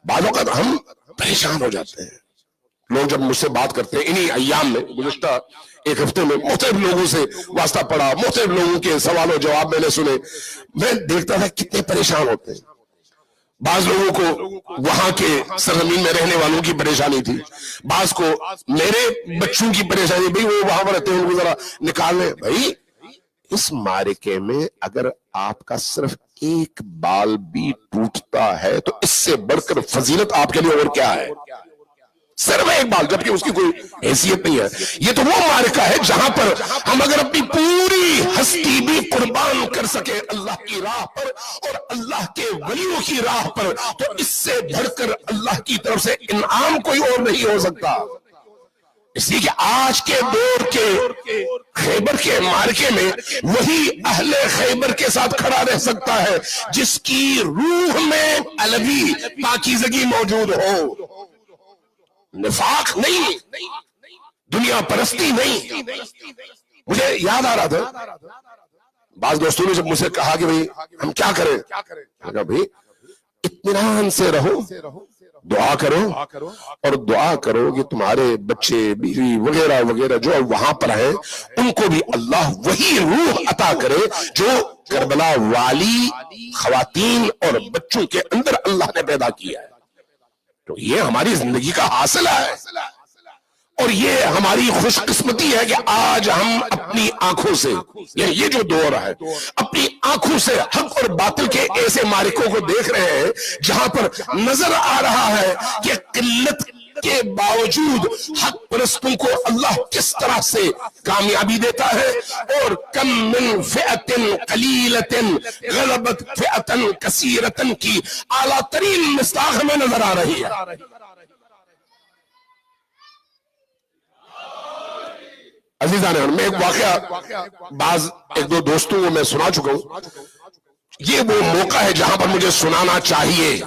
بعض اوقات ہم پریشان ہو جاتے ہیں. لوگ جب مجھ سے بات کرتے ہیں انہی ایام میں، گزشتہ ایک ہفتے میں مختلف لوگوں سے واسطہ پڑا، مختلف لوگوں کے سوال و جواب میں نے سنے. میں دیکھتا تھا کتنے پریشان ہوتے ہیں. بعض لوگوں کو وہاں کے سرزمین میں رہنے والوں کی پریشانی تھی، بعض کو میرے بچوں کی پریشانی. بھائی وہ وہاں پر رہتے ہیں، ان کو ذرا نکال لیں. بھائی اس معرکے میں اگر آپ کا صرف ایک بال بھی ٹوٹتا ہے تو اس سے بڑھ کر فضیلت آپ کے لیے اور کیا ہے؟ صرف ایک بال، جبکہ اس کی کوئی حیثیت نہیں ہے. یہ تو وہ معرکہ ہے جہاں پر ہم اگر اپنی پوری ہستی بھی قربان کر سکے اللہ کی راہ پر اور اللہ کے ولیوں کی راہ پر، تو اس سے بڑھ کر اللہ کی طرف سے انعام کوئی اور نہیں ہو سکتا. اس لیے کہ آج کے دور کے خیبر کے معرکے میں وہی اہل خیبر کے ساتھ کھڑا رہ سکتا ہے جس کی روح میں علوی پاکیزگی موجود ہو. نفاق نہیں، دنیا پرستی نہیں. مجھے یاد آ رہا تھا بعض دوستوں نے جب مجھ سے کہا کہ بھئی ہم کیا کریں، کہا بھئی اطمینان سے رہو، دعا کرو اور دعا کرو کہ تمہارے بچے بیوی وغیرہ وغیرہ جو وہاں پر ہیں ان کو بھی اللہ وہی روح عطا کرے جو کربلا والی خواتین اور بچوں کے اندر اللہ نے پیدا کیا ہے. تو یہ ہماری زندگی کا حاصل ہے اور یہ ہماری خوش قسمتی ہے کہ آج ہم اپنی آنکھوں سے، یعنی یہ جو دور ہے، اپنی آنکھوں سے حق اور باطل کے ایسے معرکوں کو دیکھ رہے ہیں جہاں پر نظر آ رہا ہے کہ قلت کے باوجود حق پرستوں کو اللہ کس طرح سے کامیابی دیتا ہے. اور کم من فئۃ قلیلۃ غلبت فئۃ کثیرۃ کی اعلیٰ ترین مصداق ہمیں نظر آ رہی ہے. عزیزان میں ایک واقعہ بعض ایک دو دوستوں کو میں سنا چکا ہوں. یہ وہ موقع ہے جہاں پر مجھے سنانا چاہیے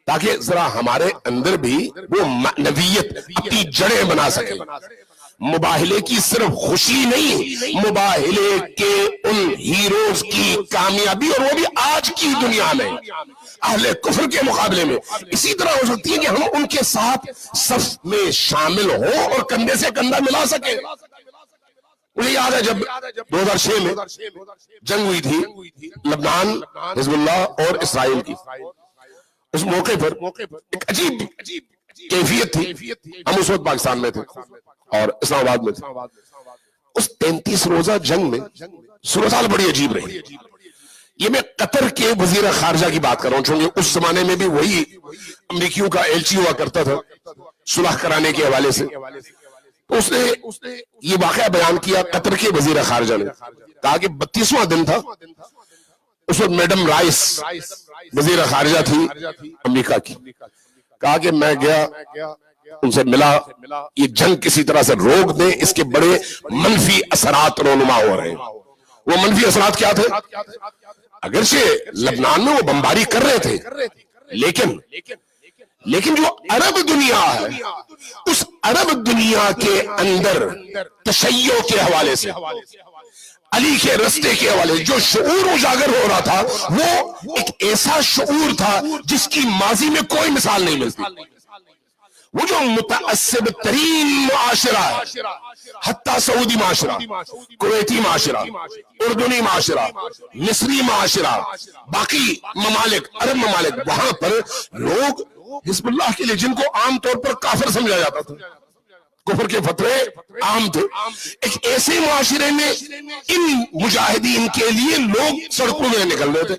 تاکہ ذرا ہمارے اندر بھی وہ معنویت اپنی جڑیں بنا سکے. مباہلے کی صرف خوشی نہیں، مباہلے کے ان ہیروز کی کامیابی، اور وہ بھی آج کی دنیا میں اہل کفر کے مقابلے میں. اسی طرح ہو سکتی ہے کہ ہم ان کے ساتھ صف میں شامل ہوں اور کندھے سے کندھا ملا سکیں. مجھے یاد ہے جب 2006 میں جنگ ہوئی تھی لبنان، حزب اللہ اور اسرائیل کی، اس موقع پر ایک عجیب کیفیت تھی. ہم اس وقت پاکستان میں تھے اور اسلام آباد میں تھے. اس 33 روزہ جنگ میں صورتحال بڑی عجیب رہی. یہ میں قطر کے وزیر خارجہ کی بات کر رہا ہوں، چونکہ اس زمانے میں بھی وہی امریکیوں کا ایلچی ہوا کرتا تھا صلح کرانے کے حوالے سے. اس نے یہ واقعہ بیان کیا قطر کے وزیر خارجہ نے، کہا کہ 32واں دن تھا. اس وقت میڈم رائس وزیر خارجہ تھی امریکہ کی. کہا کہ میں گیا ان سے ملا، یہ جنگ کسی طرح سے روک دیں، اس کے بڑے منفی اثرات رونما ہو رہے ہیں. وہ منفی اثرات کیا تھے؟ اگرچہ لبنان میں وہ بمباری کر رہے تھے، لیکن جو عرب دنیا ہے اس عرب دنیا کے اندر تشیع کے حوالے سے، علی کے رستے کے حوالے سے جو شعور اجاگر ہو رہا تھا وہ ایک ایسا شعور تھا جس کی ماضی میں کوئی مثال نہیں ملتی. وہ جو متعصب ترین معاشرہ ہے، حتیٰ سعودی معاشرہ، کویتی معاشرہ، اردنی معاشرہ، مصری معاشرہ، باقی ممالک، عرب ممالک، وہاں پر لوگ حزب اللہ کے لیے جن کو عام طور پر کافر سمجھا جاتا تھا، کفر کے فتوے عام تھے، ایک ایسے معاشرے میں ان مجاہدین کے لیے لوگ سڑکوں میں نکل رہے تھے،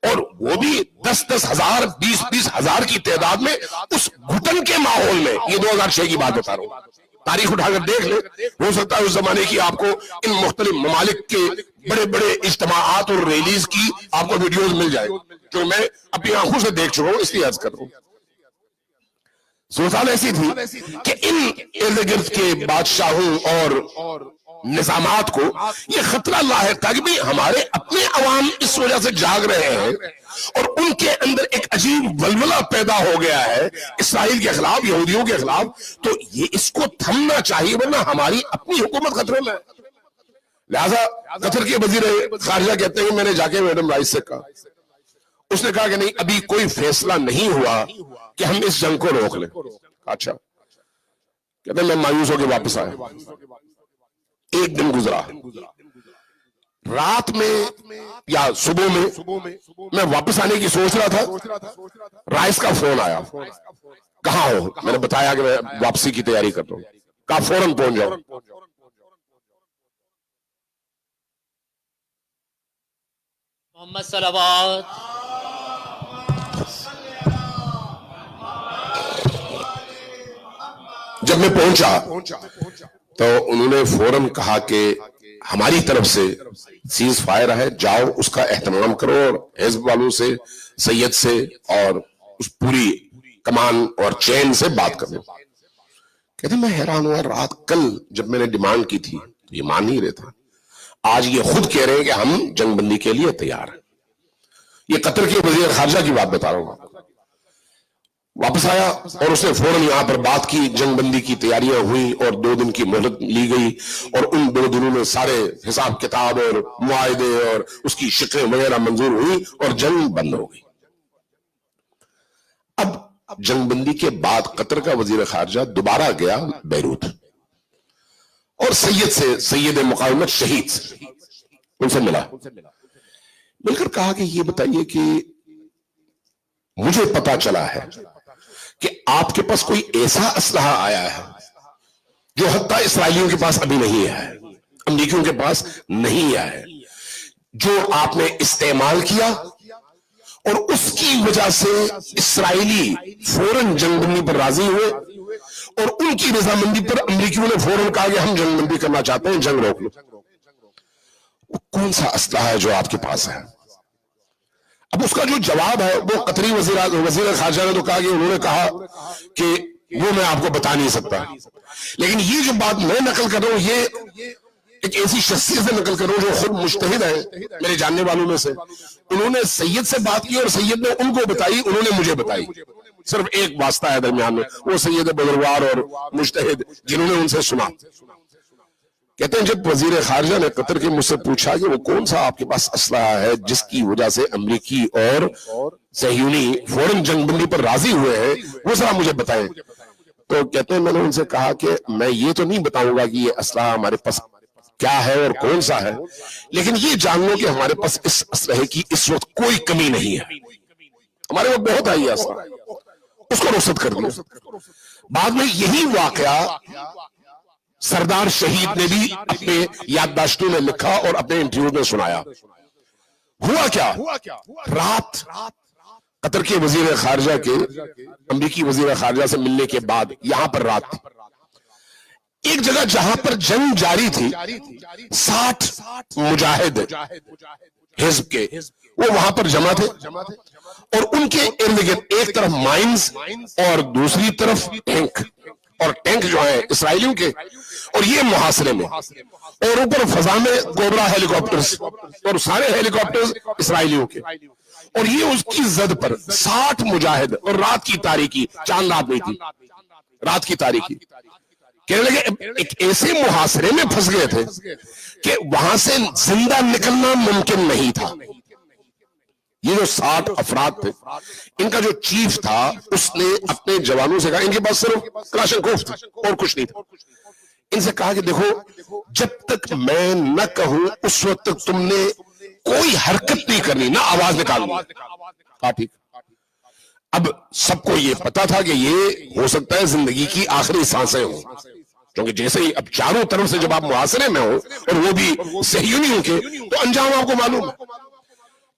اور وہ بھی 10-10 ہزار 20-20 ہزار کی تعداد میں اس گھٹن کے ماحول میں. یہ 2006 کی بات بتا رہا ہوں، تاریخ اٹھا کر دیکھ لیں. ہو سکتا ہے اس زمانے کی آپ کو ان مختلف ممالک کے بڑے بڑے اجتماعات اور ریلیز کی آپ کو ویڈیوز مل جائے، جو میں اپنی آنکھوں سے دیکھ چکا ہوں، اس لیے عرض کر رہا ہوں. صورتحال ایسی تھی کہ ان ارد گرد کے بادشاہوں اور نظامات کو یہ خطرہ لاحق تھا کہ بھی ہمارے اپنے عوام اس وجہ سے جاگ رہے ہیں اور ان کے اندر ایک عجیب ولولہ پیدا ہو گیا ہے اسرائیل کے خلاف، یہودیوں کے خلاف، تو یہ اس کو تھمنا چاہیے ورنہ ہماری اپنی حکومت خطرے میں ہے۔ لہذا قطر کے وزیر خارجہ کہتے ہیں کہ میں نے جا کے میڈم رائس سے کہا، اس نے کہا کہ نہیں ابھی کوئی فیصلہ نہیں ہوا کہ ہم اس جنگ کو روک لیں۔ اچھا، کہتے ہیں میں مایوس ہو کے واپس آیا، ایک دن گزرا، رات میں یا صبح میں واپس آنے کی سوچ رہا تھا، رائس کا فون آیا، کہاں ہو؟ میں نے بتایا کہ میں واپسی کی تیاری کرتا ہوں، کہا فوراً پہنچ جاؤ۔ محمد صلوات۔ جب میں پہنچا تو انہوں نے فوراً کہا کہ ہماری طرف سے سیز فائر ہے، جاؤ اس کا اہتمام کرو اور حزب والوں سے، سید سے اور اس پوری کمان اور چین سے بات کرو۔ کہتے ہیں میں حیران ہوا، رات کل جب میں نے ڈیمانڈ کی تھی یہ مان نہیں رہے تھے، آج یہ خود کہہ رہے ہیں کہ ہم جنگ بندی کے لیے تیار ہیں۔ یہ قطر کے وزیر خارجہ کی بات بتا رہا ہوں۔ واپس آیا اور اس نے فوراً یہاں پر بات کی، جنگ بندی کی تیاریاں ہوئی اور 2 دن کی مہلت لی گئی اور ان 2 دنوں میں سارے حساب کتاب اور معاہدے اور اس کی شکلیں وغیرہ منظور ہوئی اور جنگ بند ہو گئی۔ اب جنگ بندی کے بعد قطر کا وزیر خارجہ دوبارہ گیا بیروت اور سید سے، سید مقاومت شہید سے ان سے مل کر کہا کہ یہ بتائیے کہ مجھے پتا چلا ہے کہ آپ کے پاس کوئی ایسا اسلحہ آیا ہے جو حتیٰ اسرائیلیوں کے پاس ابھی نہیں ہے، امریکیوں کے پاس نہیں ہے، جو آپ نے استعمال کیا اور اس کی وجہ سے اسرائیلی فوراً جنگ بندی پر راضی ہوئے اور ان کی رضامندی پر امریکیوں نے فوراً کہا کہ ہم جنگ بندی کرنا چاہتے ہیں، جنگ روک لو۔ کون سا اسلحہ ہے جو آپ کے پاس ہے؟ اب اس کا جو جواب ہے وہ قطری وزیر خارجہ نے تو کہا کہ انہوں نے کہا کہ وہ میں آپ کو بتا نہیں سکتا، لیکن یہ جو بات میں نقل کر رہا ہوں یہ ایک ایسی شخصیت سے نقل کر رہا ہوں جو خود مجتہد ہے میرے جاننے والوں میں سے، انہوں نے سید سے بات کی اور سید نے ان کو بتائی، انہوں نے مجھے بتائی، صرف ایک واسطہ ہے درمیان میں، وہ سید بزرگوار اور مجتہد جنہوں نے ان سے سنا۔ کہتے ہیں جب وزیر خارجہ نے قطر کے مجھ سے پوچھا کہ وہ کون سا آپ کے پاس اسلحہ ہے جس کی وجہ سے امریکی اور صہیونی فوراً جنگ بندی پر راضی ہوئے ہیں، وہ ذرا مجھے بتائیں۔ تو کہتے ہیں میں نے ان سے کہا کہ میں یہ تو نہیں بتاؤں گا کہ یہ اسلحہ ہمارے پاس کیا ہے اور کون سا ہے، لیکن یہ جان لو کہ ہمارے پاس اس اسلحے کی اس وقت کوئی کمی نہیں ہے، ہمارے وقت بہت آئی ہے اسلحہ، اس کو رخصت کر دیا۔ بعد میں یہی واقعہ سردار شہید نے بھی اپنے یادداشتوں میں لکھا اور اپنے انٹرویو میں سنایا۔ ہوا کیا؟ رات قطر کے وزیر خارجہ کے امریکی وزیر خارجہ سے ملنے کے بعد یہاں پر رات تھی، ایک جگہ جہاں پر جنگ جاری تھی 60 مجاہد حزب کے وہ وہاں پر جمع تھے اور ان کے ارد گرد ایک طرف مائنز اور دوسری طرف ٹینک، اور ٹینک جو ہیں اسرائیلیوں کے اور یہ محاصرے میں، اور اوپر فضا میں کوبرا ہیلی کاپٹرز اور سارے ہیلی کاپٹرز اسرائیلیوں کے، اور یہ اس کی زد پر 60 مجاہد، اور رات کی تاریکی، چاند رات نہیں تھی، رات کی تاریکی، کہنے لگے ایک ایسے محاصرے میں پھنس گئے تھے کہ وہاں سے زندہ نکلنا ممکن نہیں تھا۔ یہ جو 60 افراد تھے ان کا جو چیف تھا اس نے اپنے جوانوں سے کہا، ان کے پاس صرف کلاشنکوف تھا اور کچھ نہیں تھا، ان سے کہا کہ دیکھو جب تک میں نہ کہوں اس وقت تک تم نے کوئی حرکت نہیں کرنی، نہ آواز نکالنی۔ ہاں ٹھیک۔ اب سب کو یہ پتا تھا کہ یہ ہو سکتا ہے زندگی کی آخری سانسیں ہوں، کیونکہ جیسے ہی اب چاروں طرف سے جب آپ محاصرے میں ہو اور وہ بھی صہیونیوں کے، تو انجام آپ کو معلوم ہے۔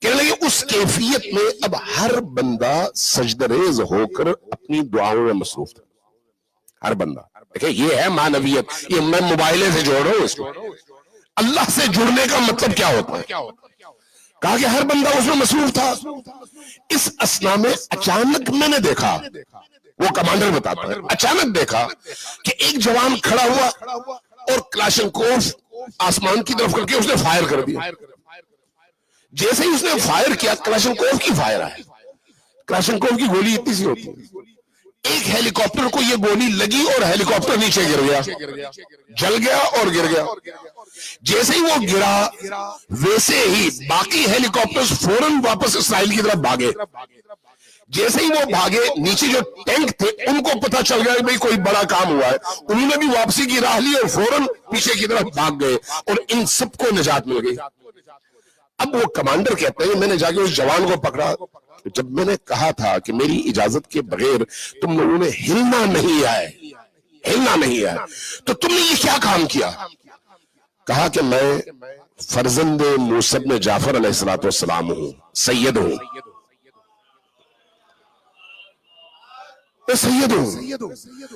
کہنے لگے اس کیفیت میں اب ہر بندہ سجدریز ہو کر اپنی دعاؤں میں مصروف تھا، ہر بندہ۔ دیکھیں یہ ہے معنویت، یہ میں موبائلے سے جوڑ رہا ہوں اس کو، اللہ سے جڑنے کا مطلب کیا ہوتا ہے؟ کہا کہ ہر بندہ اس میں مصروف تھا۔ اس اثنا میں اچانک میں نے دیکھا، وہ کمانڈر بتاتا ہے، اچانک دیکھا کہ ایک جوان کھڑا ہوا اور کلاشنکوف آسمان کی طرف کر کے اس نے فائر کر دیا. جیسے ہی اس نے فائر کیا، کلاشنکوف کی فائر ہے. کلاشنکوف کی گولی اتنی سی ہوتی ہے. ایک ہیلی کاپٹر کو یہ گولی لگی اور ہیلی کاپٹر نیچے گر گیا، جل گیا اور گر گیا. جیسے ہی وہ گرا ویسے ہی باقی ہیلی کاپٹر فوراً واپس اسرائیل کی طرف بھاگے. جیسے ہی وہ بھاگے، نیچے جو ٹینک تھے ان کو پتا چل گیا کہ بھئی کوئی بڑا کام ہوا ہے. انہوں نے بھی واپسی کی راہ لی اور فوراً پیچھے کی طرف بھاگ گئے اور ان سب کو نجات مل گئی. اب وہ کمانڈر کہتے ہیں میں نے جا کے اس جوان کو پکڑا. جب میں نے کہا تھا کہ میری اجازت کے بغیر تم لوگوں نے ہلنا نہیں ہے تو تم نے یہ کیا کام کیا؟ کہا کہ میں فرزند موسی بن جعفر علیہ السلام ہوں، سید ہوں.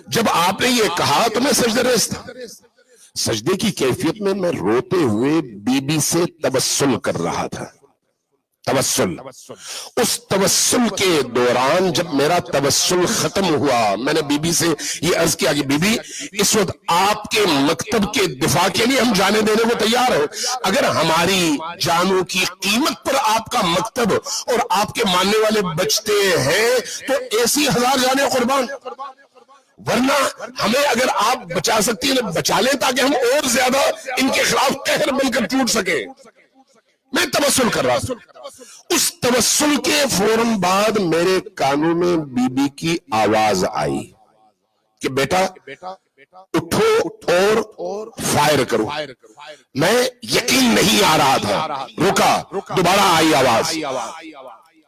جب آپ نے یہ کہا تو میں سجدہ ریز تھا. سجدے کی کیفیت میں روتے ہوئے بی بی سے توسل کر رہا تھا. توسل. اس توسل کے دوران جب میرا توسل ختم ہوا، میں نے بی بی سے یہ عرض کیا کہ بی بی اس وقت آپ کے مکتب کے دفاع کے لیے ہم جانے دینے کو تیار ہیں. اگر ہماری جانوں کی قیمت پر آپ کا مکتب اور آپ کے ماننے والے بچتے ہیں تو ایسی 1000 جانیں قربان. ورنہ ہمیں اگر آپ بچا سکتی ہیں بچا لیں تاکہ ہم اور زیادہ ان کے خلاف قہر بن کر ٹوٹ سکیں. میں توسل کر رہا تھا. اس توسل کے فوراً بعد میرے کانوں میں بی بی کی آواز آئی کہ بیٹا اٹھو اور فائر کرو. میں یقین نہیں آ رہا تھا، رکا. دوبارہ آئی آواز،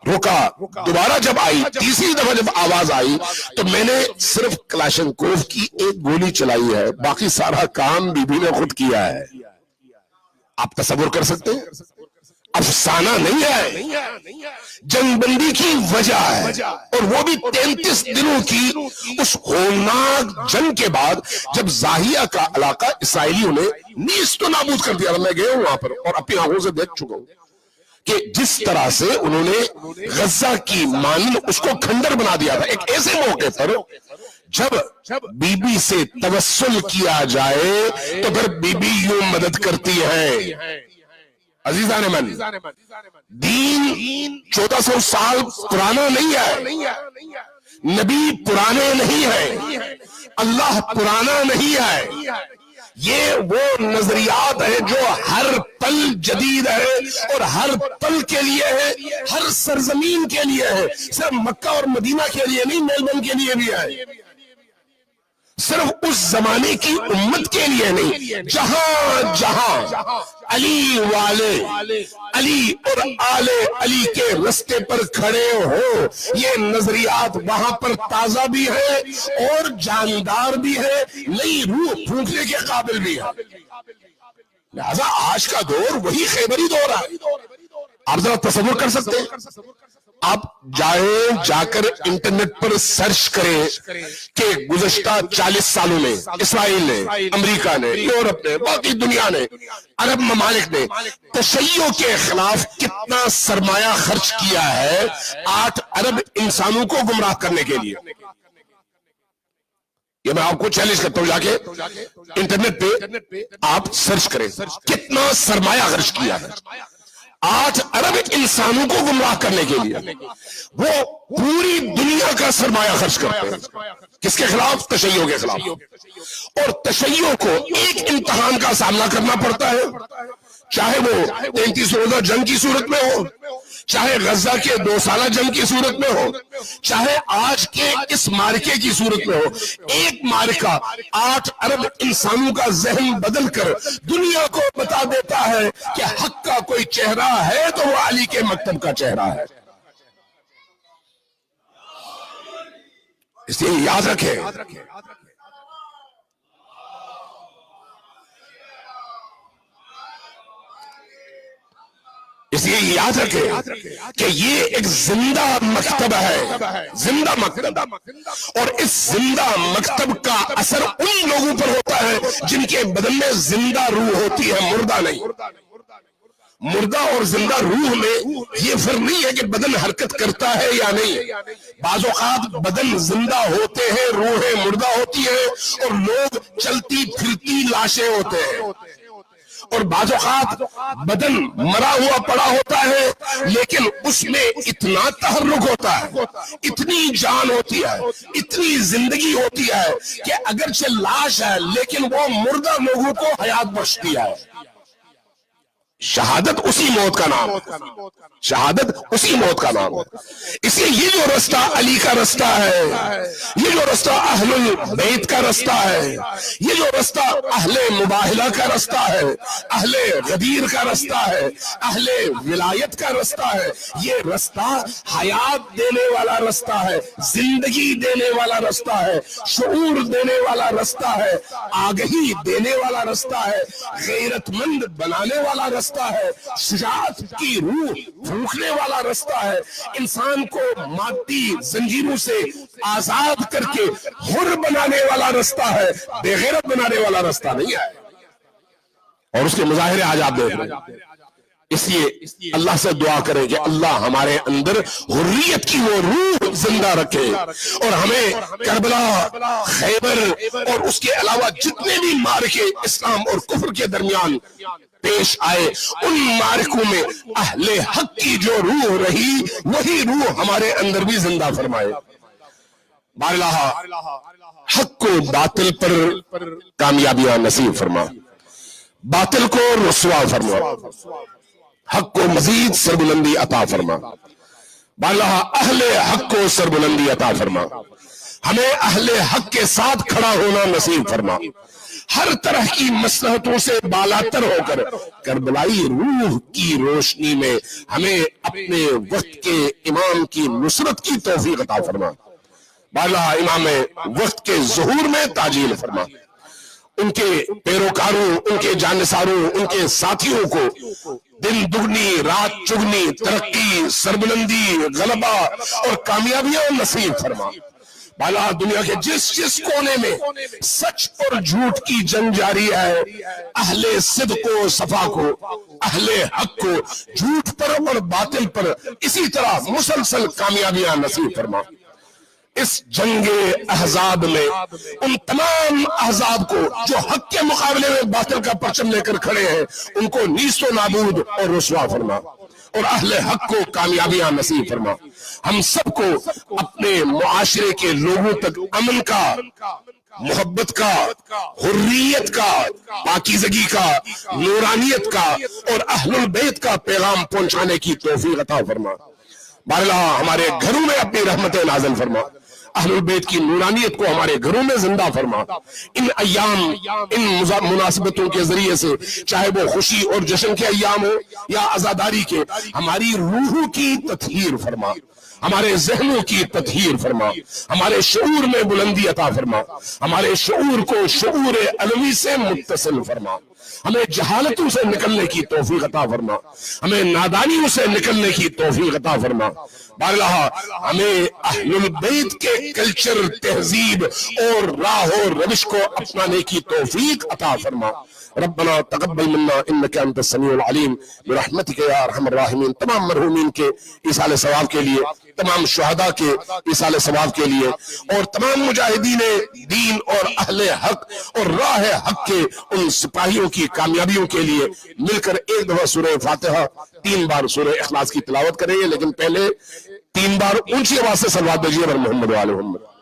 رکا. دوبارہ جب آئی، تیسری دفعہ جب آواز آئی تو میں نے صرف کلاشنکوف کی ایک گولی چلائی ہے، باقی سارا کام بی بی نے خود کیا ہے. آپ تصور کر سکتے ہیں؟ افسانہ نہیں ہے، جنگ بندی کی وجہ ہے. اور وہ بھی 33 دنوں کی اس ہولناک جنگ کے بعد جب زاہیہ کا علاقہ اسرائیلیوں نے نیست و نابود کر دیا. میں گیا ہوں وہاں پر اور اپنی آنکھوں سے دیکھ چکا ہوں کہ جس طرح سے انہوں نے غزہ کی مانند اس کو کھنڈر بنا دیا تھا. ایک ایسے موقع پر جب بی بی سے توسل کیا جائے تو پھر بی بی یوں مدد کرتی ہے. عزیزان من، دین 1400 سال پرانا نہیں ہے، نبی پرانے نہیں ہے، اللہ پرانا نہیں ہے. یہ وہ نظریات ہیں جو ہر پل جدید ہے اور ہر پل کے لیے ہے، ہر سرزمین کے لیے ہے. صرف مکہ اور مدینہ کے لیے نہیں، میلبورن کے لیے بھی ہے. صرف اس زمانے کی امت کے لیے نہیں، جہاں جہاں علی والے، علی اور آل علی کے رستے پر کھڑے ہو، یہ نظریات وہاں پر تازہ بھی ہے اور جاندار بھی ہے، نئی روح پھونکنے کے قابل بھی ہے. لہذا آج کا دور وہی خیبری دور ہے. آپ ذرا تصور کر سکتے ہیں؟ آپ جائیں، جا کر انٹرنیٹ پر سرچ کریں کہ گزشتہ 40 سالوں میں اسرائیل نے، امریکہ نے، یورپ نے، باقی دنیا نے، عرب ممالک نے تشیع کے خلاف کتنا سرمایہ خرچ کیا ہے 8 ارب انسانوں کو گمراہ کرنے کے لیے. یہ میں آپ کو چیلنج کرتا ہوں، جا کے انٹرنیٹ پہ آپ سرچ کریں کتنا سرمایہ خرچ کیا ہے 8 ارب انسانوں کو گمراہ کرنے کے لیے. وہ پوری دنیا کا سرمایہ خرچ کرتے ہیں کس کے خلاف؟ تشیع کے خلاف. اور تشیع کو ایک امتحان کا سامنا کرنا پڑتا ہے، چاہے وہ 33 روزہ جنگ کی صورت میں ہو، چاہے غزہ کے 2 سالہ جنگ کی صورت میں ہو، چاہے آج کے اس مارکے کی صورت میں ہو. ایک مارکہ 8 ارب انسانوں کا ذہن بدل کر دنیا کو بتا دیتا ہے کہ حق کا کوئی چہرہ ہے تو وہ علی کے مکتب کا چہرہ ہے. اس لیے یاد رکھیں، اس لیے یاد رکھیں کہ یہ ایک زندہ مکتب ہے، زندہ مکتب. اور اس زندہ مکتب کا اثر ان لوگوں پر ہوتا ہے جن کے بدن میں زندہ روح ہوتی ہے، مردہ نہیں. مردہ اور زندہ روح میں یہ فرق نہیں ہے کہ بدن حرکت کرتا ہے یا نہیں. بعض اوقات بدن زندہ ہوتے ہیں، روحیں مردہ ہوتی ہیں، اور لوگ چلتی پھرتی لاشیں ہوتے ہیں. اور بعض اوقات بدن مرا ہوا پڑا ہوتا ہے لیکن اس میں اتنا تحرک ہوتا ہے، اتنی جان ہوتی ہے، اتنی زندگی ہوتی ہے کہ اگرچہ لاش ہے لیکن وہ مردہ لوگوں کو حیات بخشتی ہے۔ شہادت اسی موت کا نام ہے، شہادت اسی موت کا نام ہے۔ اس لیے یہ جو رستہ علی کا رستہ ہے، یہ جو رستہ اہل البیت کا رستہ ہے، یہ جو رستہ اہل مباہلہ کا رستہ ہے، اہل غدیر کا رستہ ہے، اہل ولایت کا رستہ ہے، یہ رستہ حیات دینے والا رستہ ہے، زندگی دینے والا رستہ ہے، شعور دینے والا رستہ ہے، آگہی دینے والا رستہ ہے، غیرت مند بنانے والا رستہ ہے، شجاعت کی روح پھونکنے والا رستہ ہے، انسان کو مادی زنجیروں سے آزاد کر کے حر بنانے والا رستہ ہے، بے غیرت بنانے والا رستہ نہیں ہے۔ اور اس کے مظاہرے آج آپ دیکھ رہے ہیں۔ اس لیے اللہ سے دعا کریں کہ اللہ ہمارے اندر حریت کی وہ روح زندہ رکھے اور ہمیں کربلا، خیبر اور اس کے علاوہ جتنے بھی معرکے اسلام اور کفر کے درمیان پیش آئے ان معرکوں میں اہل حق کی جو روح رہی وہی روح ہمارے اندر بھی زندہ فرمائے۔ باراللہ حق کو باطل پر کامیابیاں نصیب فرما، باطل کو رسوا فرما، حق کو مزید سربلندی عطا فرما۔ باراللہ اہل حق کو سربلندی عطا فرما، ہمیں اہل حق کے ساتھ کھڑا ہونا نصیب فرما، ہر طرح کی مصلحتوں سے بالاتر ہو کر کربلائی روح کی روشنی میں ہمیں اپنے وقت کے امام کی نصرت کی توفیق عطا فرما۔ باراللہ امام وقت کے ظہور میں تعجیل فرما، ان کے پیروکاروں، ان کے جانثاروں، ان کے ساتھیوں کو دن دگنی رات چگنی ترقی، سربلندی، غلبہ اور کامیابیاں نصیب فرما۔ بالا دنیا کے جس کونے میں سچ اور جھوٹ کی جنگ جاری ہے، اہل صدق و صفا کو، اہل حق کو جھوٹ پر اور باطل پر اسی طرح مسلسل کامیابیاں نصیب فرما۔ اس جنگ احزاب میں ان تمام احزاب کو جو حق کے مقابلے میں باطل کا پرچم لے کر کھڑے ہیں ان کو نیست و نابود اور رسوا فرما، اور اہل حق کو کامیابیاں نصیب فرما۔ ہم سب کو اپنے معاشرے کے لوگوں تک امن کا، محبت کا، حریت کا، پاکیزگی کا، نورانیت کا اور اہل البیت کا پیغام پہنچانے کی توفیق عطا فرما۔ باراللہ ہمارے گھروں میں اپنی رحمت نازل فرما، اہل البیت کی نورانیت کو ہمارے گھروں میں زندہ فرما۔ ان ایام، ان مناسبتوں کے ذریعے سے چاہے وہ خوشی اور جشن کے ایام ہو یا عزاداری کے، ہماری روحوں کی تطہیر فرما، ہمارے ذہنوں کی تطہیر فرما، ہمارے شعور میں بلندی عطا فرما، ہمارے شعور کو شعور علوی سے متصل فرما، ہمیں جہالتوں سے نکلنے کی توفیق عطا فرما، ہمیں نادانیوں سے نکلنے کی توفیق عطا فرما۔ باراللہ ہمیں اہل البیت کے کلچر، تہذیب اور راہ و روش کو اپنانے کی توفیق عطا فرما۔ ربنا تقبل منا انك انت السميع العليم برحمتك يا ارحم الراحمين۔ تمام مرحومین کے ایصال ثواب کے لیے، تمام شہداء کے ایصال ثواب کے لیے، اور تمام مجاہدین دین اور اہل حق اور راہ حق کے ان سپاہیوں کی کامیابیوں کے لیے مل کر ایک دفعہ سورہ فاتحہ 3 بار سورہ اخلاص کی تلاوت کریں گے، لیکن پہلے 3 بار اونچی آواز سے صلوات بھیجیے بر محمد و آل محمد۔